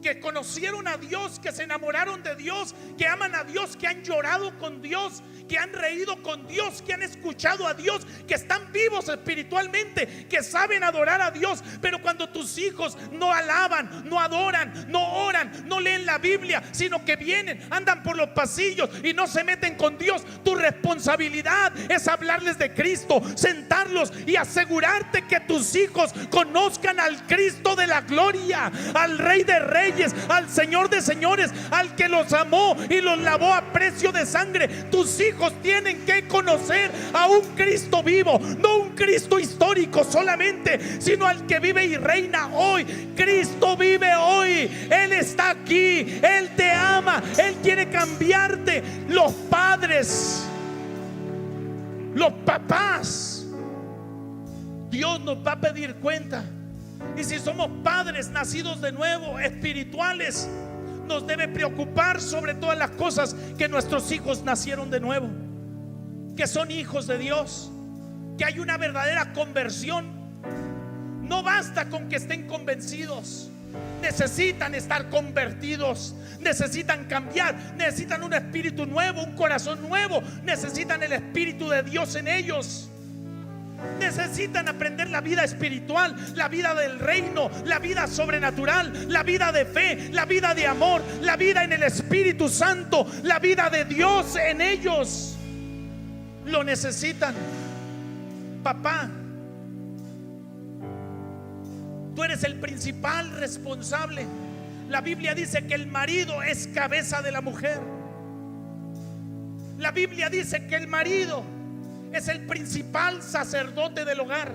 que conocieron a Dios, que se enamoraron de Dios, que aman a Dios, que han llorado con Dios, que han reído con Dios, que han escuchado a Dios, que están vivos espiritualmente, que saben adorar a Dios. Pero cuando tus hijos no alaban, no adoran, no oran, no leen la Biblia, sino que vienen, andan por los pasillos y no se meten con Dios, tu responsabilidad es hablarles de Cristo, sentarlos y asegurarte que tus hijos conozcan al Cristo de la gloria, al Rey de Reyes, al Señor de señores, al que los amó y los lavó a precio de sangre. Tus hijos tienen que conocer a un Cristo vivo, no un Cristo histórico solamente, sino al que vive y reina hoy. Cristo vive hoy, Él está aquí, Él te ama, Él quiere cambiarte. Los padres, los papás, Dios nos va a pedir cuenta. Y si somos padres nacidos de nuevo, espirituales, nos debe preocupar sobre todas las cosas que nuestros hijos nacieron de nuevo, que son hijos de Dios, que hay una verdadera conversión. No basta con que estén convencidos, necesitan estar convertidos, necesitan cambiar, necesitan un espíritu nuevo, un corazón nuevo, necesitan el Espíritu de Dios en ellos. Necesitan aprender la vida espiritual, la vida del reino, la vida sobrenatural, la vida de fe, la vida de amor, la vida en el Espíritu Santo, la vida de Dios en ellos. Lo necesitan. Papá, tú eres el principal responsable. La Biblia dice que el marido es cabeza de la mujer. La Biblia dice que el marido es el principal sacerdote del hogar.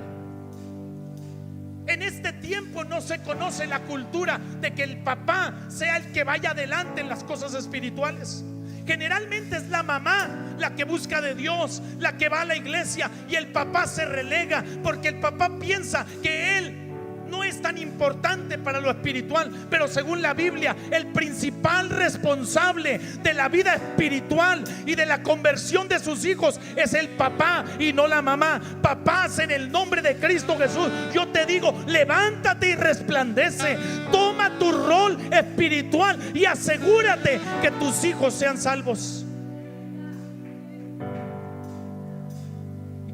En este tiempo no se conoce la cultura de que el papá sea el que vaya adelante en las cosas espirituales. Generalmente es la mamá la que busca de Dios, la que va a la iglesia, y el papá se relega porque el papá piensa que él no es tan importante para lo espiritual. Pero según la Biblia, el principal responsable de la vida espiritual y de la conversión de sus hijos es el papá y no la mamá. Papás, en el nombre de Cristo Jesús, yo te digo, levántate y resplandece. Toma tu rol espiritual y asegúrate que tus hijos sean salvos.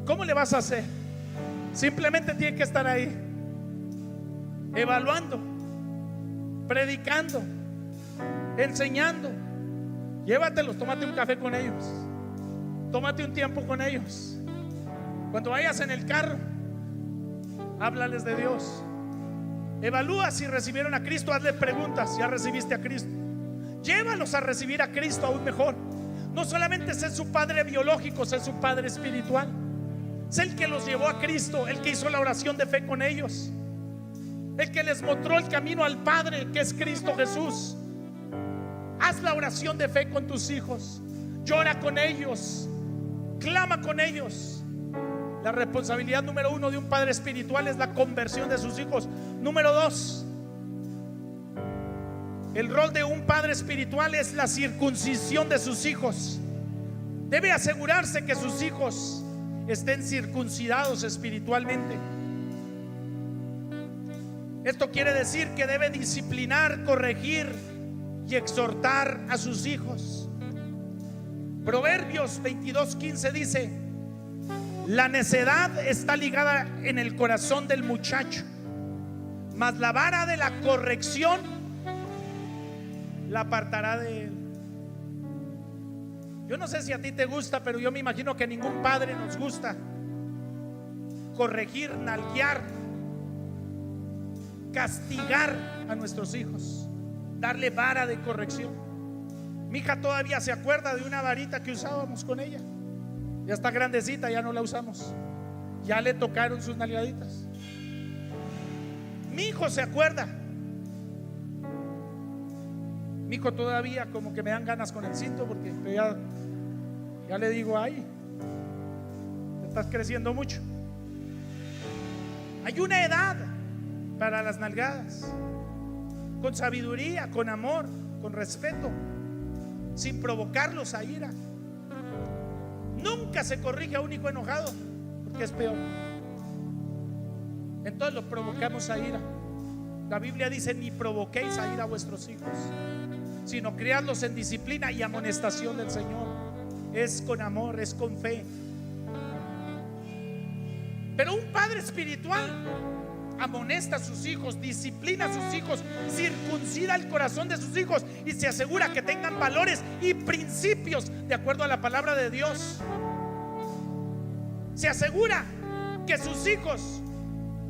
¿Cómo le vas a hacer? Simplemente tiene que estar ahí, evaluando, predicando, enseñando. Llévatelos, tómate un café con ellos, tómate un tiempo con ellos. Cuando vayas en el carro, háblales de Dios. Evalúa si recibieron a Cristo, hazle preguntas. ¿Ya recibiste a Cristo? Llévalos a recibir a Cristo aún mejor. No solamente ser su padre biológico, ser su padre espiritual. Es el que los llevó a Cristo, el que hizo la oración de fe con ellos, el que les mostró el camino al Padre, que es Cristo Jesús. Haz la oración de fe con tus hijos, llora con ellos, clama con ellos. La responsabilidad número 1 de un padre espiritual es la conversión de sus hijos. Número 2, el rol de un padre espiritual es la circuncisión de sus hijos. Debe asegurarse que sus hijos estén circuncidados espiritualmente. Esto quiere decir que debe disciplinar, corregir y exhortar a sus hijos. Proverbios 22:15 dice: la necedad está ligada en el corazón del muchacho, mas la vara de la corrección la apartará de él. Yo no sé si a ti te gusta, pero yo me imagino que a ningún padre nos gusta corregir, nalguear, castigar a nuestros hijos, darle vara de corrección. Mi hija todavía se acuerda de una varita que usábamos con ella. Ya está grandecita, ya no la usamos. Ya le tocaron sus nalgaditas. Mi hijo se acuerda. Mi hijo todavía como que me dan ganas con el cinto, porque ya le digo: ay, estás creciendo mucho. Hay una edad para las nalgadas, con sabiduría, con amor, con respeto, sin provocarlos a ira. Nunca se corrige a un hijo enojado, porque es peor. Entonces lo provocamos a ira. La Biblia dice: ni provoquéis a ira a vuestros hijos, sino criadlos en disciplina y amonestación del Señor. Es con amor, es con fe. Pero un padre espiritual amonesta a sus hijos, disciplina a sus hijos, circuncida el corazón de sus hijos y se asegura que tengan valores y principios de acuerdo a la palabra de Dios. Se asegura que sus hijos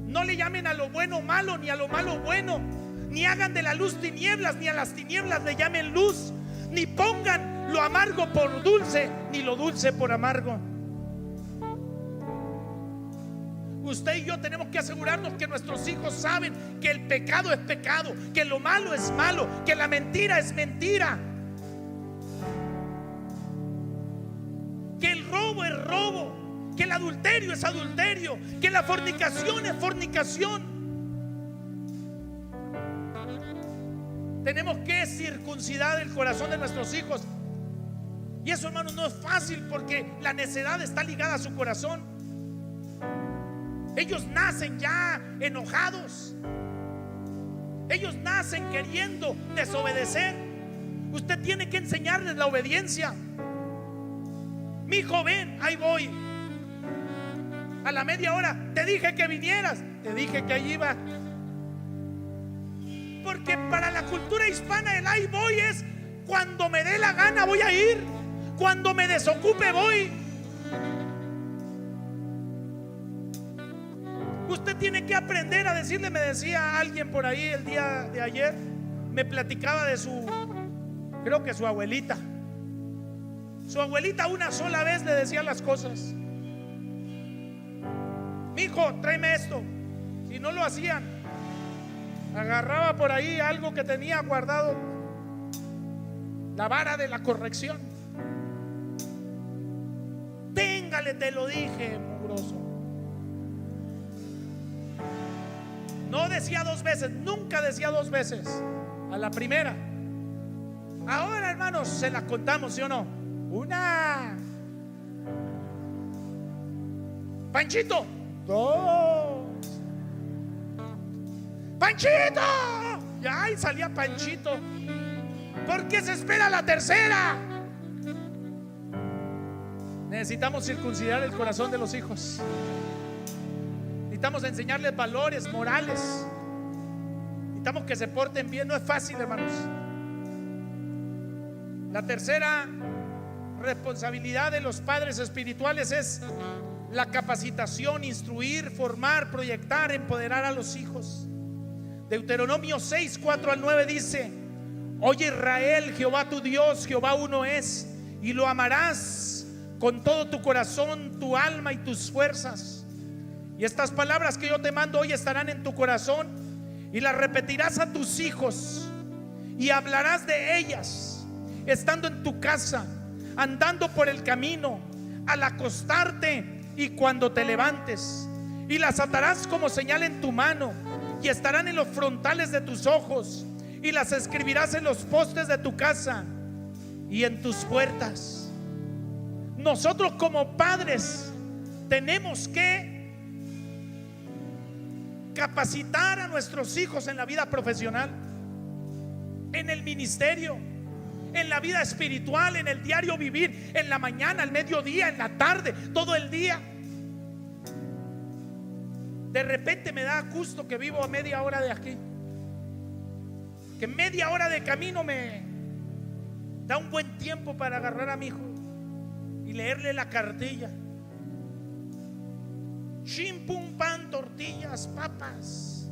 no le llamen a lo bueno malo, ni a lo malo bueno, ni hagan de la luz tinieblas, ni a las tinieblas le llamen luz, ni pongan lo amargo por dulce, ni lo dulce por amargo. Usted y yo tenemos que asegurarnos que nuestros hijos saben que el pecado es pecado, que lo malo es malo, que la mentira es mentira, que el robo es robo, que el adulterio es adulterio, que la fornicación es fornicación. Tenemos que circuncidar el corazón de nuestros hijos. Y eso, hermanos, no es fácil, porque la necedad está ligada a su corazón. Ellos nacen ya enojados. Ellos nacen queriendo desobedecer. Usted tiene que enseñarles la obediencia. Mi hijo, ven, ahí voy. A la media hora: te dije que vinieras, te dije que ahí iba. Porque para la cultura hispana el ahí voy es: cuando me dé la gana voy a ir, cuando me desocupe voy. Usted tiene que aprender a decirle. Me decía alguien por ahí el día de ayer, me platicaba de creo que su abuelita. Su abuelita una sola vez le decía las cosas: mi hijo, tráeme esto. Si no lo hacían, agarraba por ahí algo que tenía guardado, la vara de la corrección. Téngale, te lo dije, mugroso. No decía dos veces, nunca decía dos veces, a la primera. Ahora, hermanos, se las contamos, ¿sí o no? Una. Panchito, dos. Panchito. Y ahí salía Panchito. ¿Por qué se espera la tercera? Necesitamos circuncidar el corazón de los hijos. Necesitamos enseñarles valores morales. Necesitamos que se porten bien. No es fácil, hermanos. La tercera responsabilidad de los padres espirituales es la capacitación, instruir, formar, proyectar, empoderar a los hijos. Deuteronomio 6, 4 al 9 dice: Oye Israel, Jehová tu Dios, Jehová uno es, y lo amarás con todo tu corazón, tu alma y tus fuerzas. Y estas palabras que yo te mando hoy estarán en tu corazón, y las repetirás a tus hijos, y hablarás de ellas estando en tu casa, andando por el camino, al acostarte y cuando te levantes. Y las atarás como señal en tu mano, y estarán en los frontales de tus ojos, y las escribirás en los postes de tu casa y en tus puertas. Nosotros como padres tenemos que capacitar a nuestros hijos en la vida profesional, en el ministerio, en la vida espiritual, en el diario vivir, en la mañana, al mediodía, en la tarde, todo el día. De repente me da gusto que vivo a media hora de aquí, que media hora de camino me da un buen tiempo para agarrar a mi hijo y leerle la cartilla. Chim, pum, pan, tortillas, papas.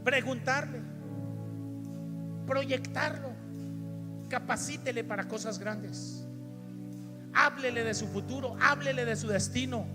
Preguntarle, proyectarlo, capacítele para cosas grandes. Háblele de su futuro, háblele de su destino.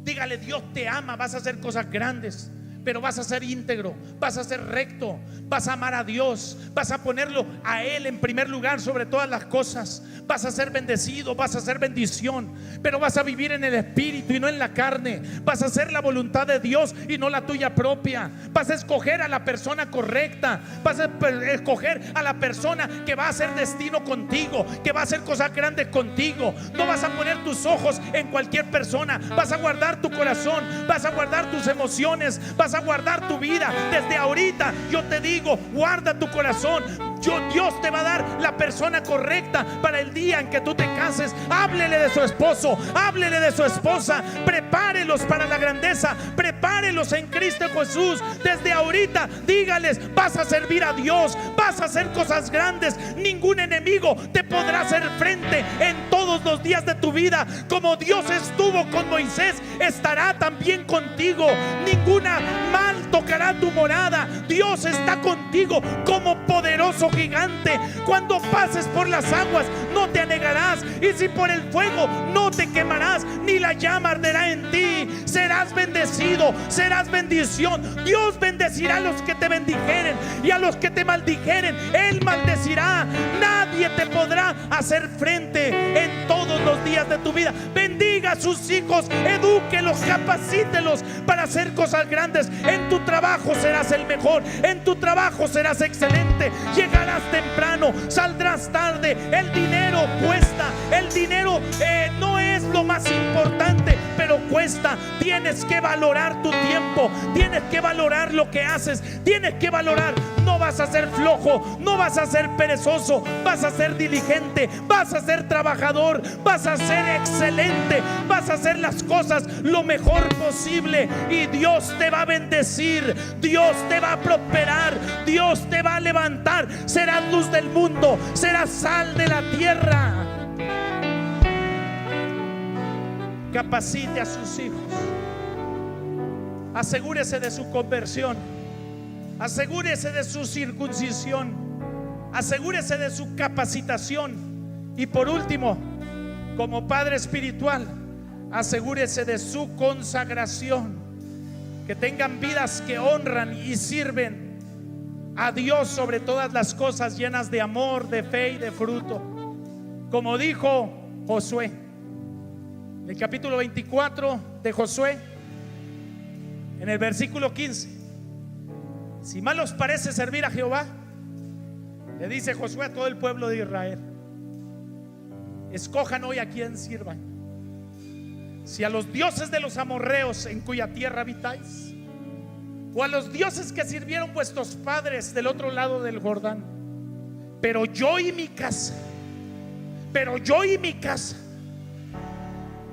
Dígale: Dios te ama, vas a hacer cosas grandes, pero vas a ser íntegro, vas a ser recto, vas a amar a Dios, vas a ponerlo a Él en primer lugar sobre todas las cosas. Vas a ser bendecido, vas a ser bendición, pero vas a vivir en el Espíritu y no en la carne. Vas a hacer la voluntad de Dios y no la tuya propia. Vas a escoger a la persona correcta, vas a escoger a la persona que va a hacer destino contigo, que va a hacer cosas grandes contigo. No vas a poner tus ojos en cualquier persona, vas a guardar tu corazón, vas a guardar tus emociones, vas a guardar tu vida. Desde ahorita yo te digo, guarda tu corazón. Dios te va a dar la persona correcta para el día en que tú te cases. Háblele de su esposo, háblele de su esposa, prepárelos para la grandeza, prepárelos en Cristo Jesús. Desde ahorita dígales: vas a servir a Dios, vas a hacer cosas grandes. Ningún enemigo te podrá hacer frente en todos los días de tu vida. Como Dios estuvo con Moisés, estará también contigo. Ninguna mal tocará tu morada. Dios está contigo como poderoso gigante. Cuando pases por las aguas no te anegarás, y si por el fuego no te quemarás, ni la llama arderá en ti. Serás bendecido, serás bendición. Dios bendecirá a los que te bendijeren, y a los que te maldijeren Él maldecirá. Nadie te podrá hacer frente en todos los días de tu vida. Bendiga a sus hijos, edúquelos, capacítelos para hacer cosas grandes. En tu trabajo serás el mejor, en tu trabajo serás excelente. Llegarás temprano, saldrás tarde. El dinero cuesta, el dinero no es lo más importante, pero cuesta. Tienes que valorar tu tiempo, tienes que valorar lo que haces, tienes que valorar. No vas a ser flojo, no vas a ser perezoso, vas a ser diligente, vas a ser trabajador, vas a ser excelente, vas a hacer las cosas lo mejor posible, y Dios te va a bendecir, Dios te va a prosperar, Dios te va a levantar. Serás luz del mundo, serás sal de la tierra. Capacite a sus hijos, asegúrese de su conversión, asegúrese de su circuncisión, asegúrese de su capacitación, y por último, como padre espiritual, asegúrese de su consagración. Que tengan vidas que honran y sirven a Dios sobre todas las cosas, llenas de amor, de fe y de fruto. Como dijo Josué, el capítulo 24 de Josué, en el versículo 15: si mal os parece servir a Jehová, le dice Josué a todo el pueblo de Israel, escojan hoy a quién sirvan. Si a los dioses de los amorreos en cuya tierra habitáis, o a los dioses que sirvieron vuestros padres del otro lado del Jordán. Pero yo y mi casa pero yo y mi casa.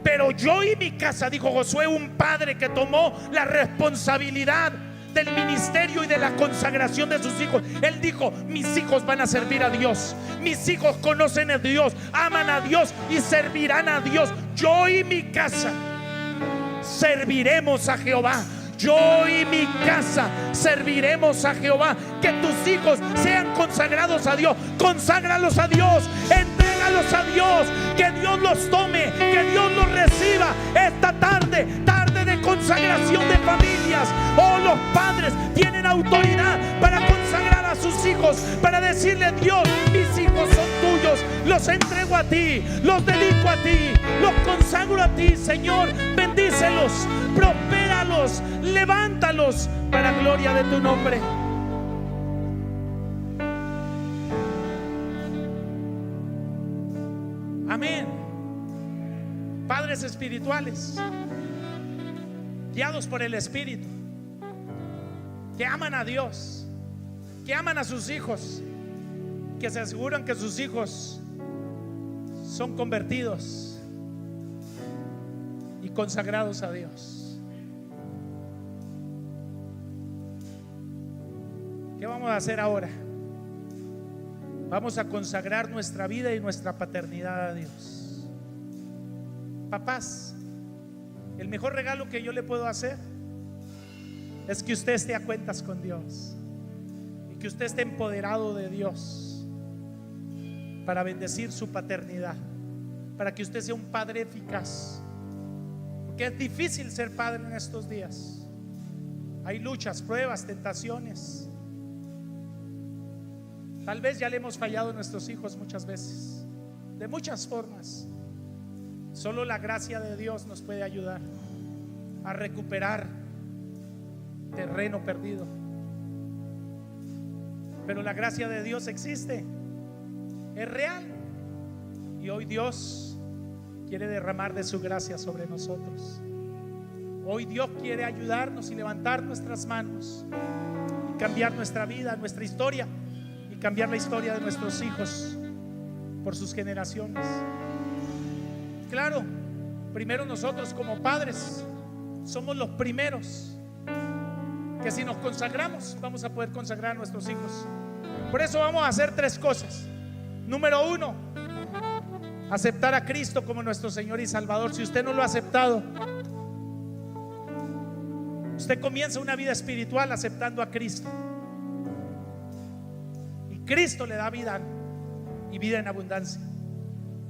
Pero yo y mi casa, dijo Josué, un padre que tomó la responsabilidad del ministerio y de la consagración de sus hijos. Él dijo: mis hijos van a servir a Dios, mis hijos conocen a Dios, aman a Dios y servirán a Dios. Yo y mi casa serviremos a Jehová. Yo y mi casa serviremos a Jehová. Que tus hijos sean consagrados a Dios. Conságralos a Dios, entrégalos a Dios. Que Dios los tome, que Dios los reciba esta tarde, tarde de consagración de familias. Oh, los padres tienen autoridad para consagrar a sus hijos, para decirle: Dios, mis hijos son tuyos, los entrego a ti, los dedico a ti, los consagro a ti, Señor. Bendícelos, prospéralos, levántalos para gloria de tu nombre. Amén. Padres espirituales, guiados por el Espíritu, que aman a Dios, que aman a sus hijos, que se aseguran que sus hijos son convertidos y consagrados a Dios. ¿Qué vamos a hacer ahora? Vamos a consagrar nuestra vida y nuestra paternidad a Dios. Papás, el mejor regalo que yo le puedo hacer es que usted esté a cuentas con Dios y que usted esté empoderado de Dios para bendecir su paternidad, para que usted sea un padre eficaz. Porque es difícil ser padre en estos días. Hay luchas, pruebas, tentaciones. Tal vez ya le hemos fallado a nuestros hijos muchas veces, de muchas formas. Solo la gracia de Dios nos puede ayudar a recuperar terreno perdido. Pero la gracia de Dios existe, es real. Y hoy Dios quiere derramar de su gracia sobre nosotros. Hoy Dios quiere ayudarnos y levantar nuestras manos y cambiar nuestra vida, nuestra historia, y cambiar la historia de nuestros hijos por sus generaciones. Claro, primero nosotros como padres somos los primeros que si nos consagramos vamos a poder consagrar a nuestros hijos. Por eso vamos a hacer tres cosas. Número uno, aceptar a Cristo como nuestro Señor y Salvador. Si usted no lo ha aceptado, usted comienza una vida espiritual aceptando a Cristo, y Cristo le da vida y vida en abundancia.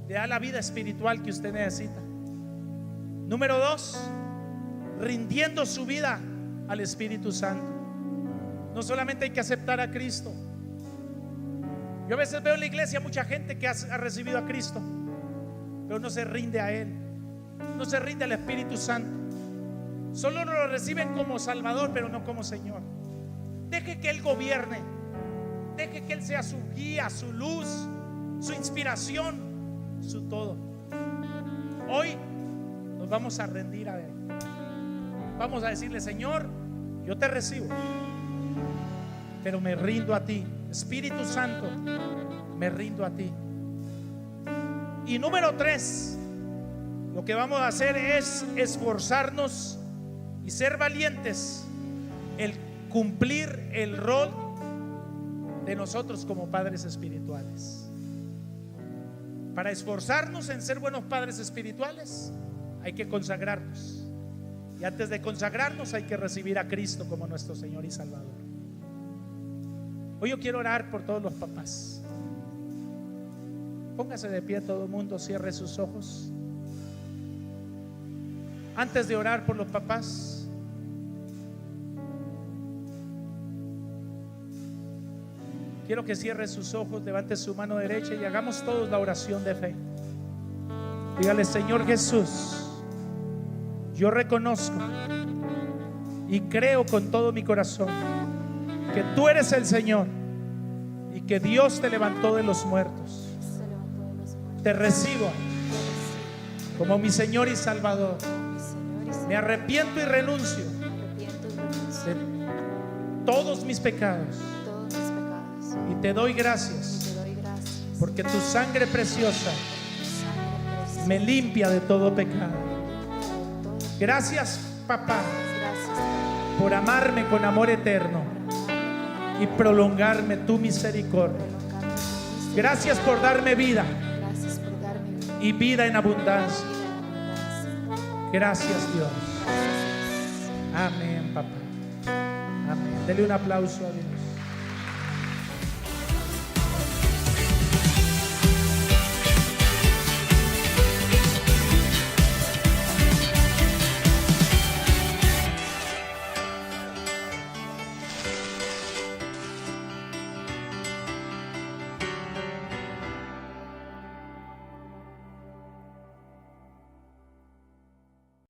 Le da la vida espiritual que usted necesita. Número dos, rindiendo su vida al Espíritu Santo. No solamente hay que aceptar a Cristo. Yo a veces veo en la iglesia mucha gente que ha recibido a Cristo, pero no se rinde a Él, no se rinde al Espíritu Santo. Solo lo reciben como Salvador, pero no como Señor. Deje que Él gobierne, deje que Él sea su guía, su luz, su inspiración, su todo. Hoy nos vamos a rendir a Él. Vamos a decirle: Señor, yo te recibo, pero me rindo a ti. Espíritu Santo, me rindo a ti. Y número tres, lo que vamos a hacer es esforzarnos y ser valientes el cumplir el rol de nosotros como padres espirituales. Para esforzarnos en ser buenos padres espirituales hay que consagrarnos, y antes de consagrarnos hay que recibir a Cristo como nuestro Señor y Salvador. Hoy yo quiero orar por todos los papás. Póngase de pie todo el mundo, cierre sus ojos. Antes de orar por los papás, quiero que cierre sus ojos, levante su mano derecha y hagamos todos la oración de fe. Dígale: Señor Jesús, yo reconozco y creo con todo mi corazón que tú eres el Señor y que Dios te levantó de los muertos. Te recibo como mi Señor y Salvador. Me arrepiento y renuncio de todos mis pecados, y te doy gracias porque tu sangre preciosa me limpia de todo pecado. Gracias, papá, por amarme con amor eterno y prolongarme tu misericordia. Gracias por darme vida y vida en abundancia. Gracias, Dios. Amén, papá. Amén. Dele un aplauso a Dios.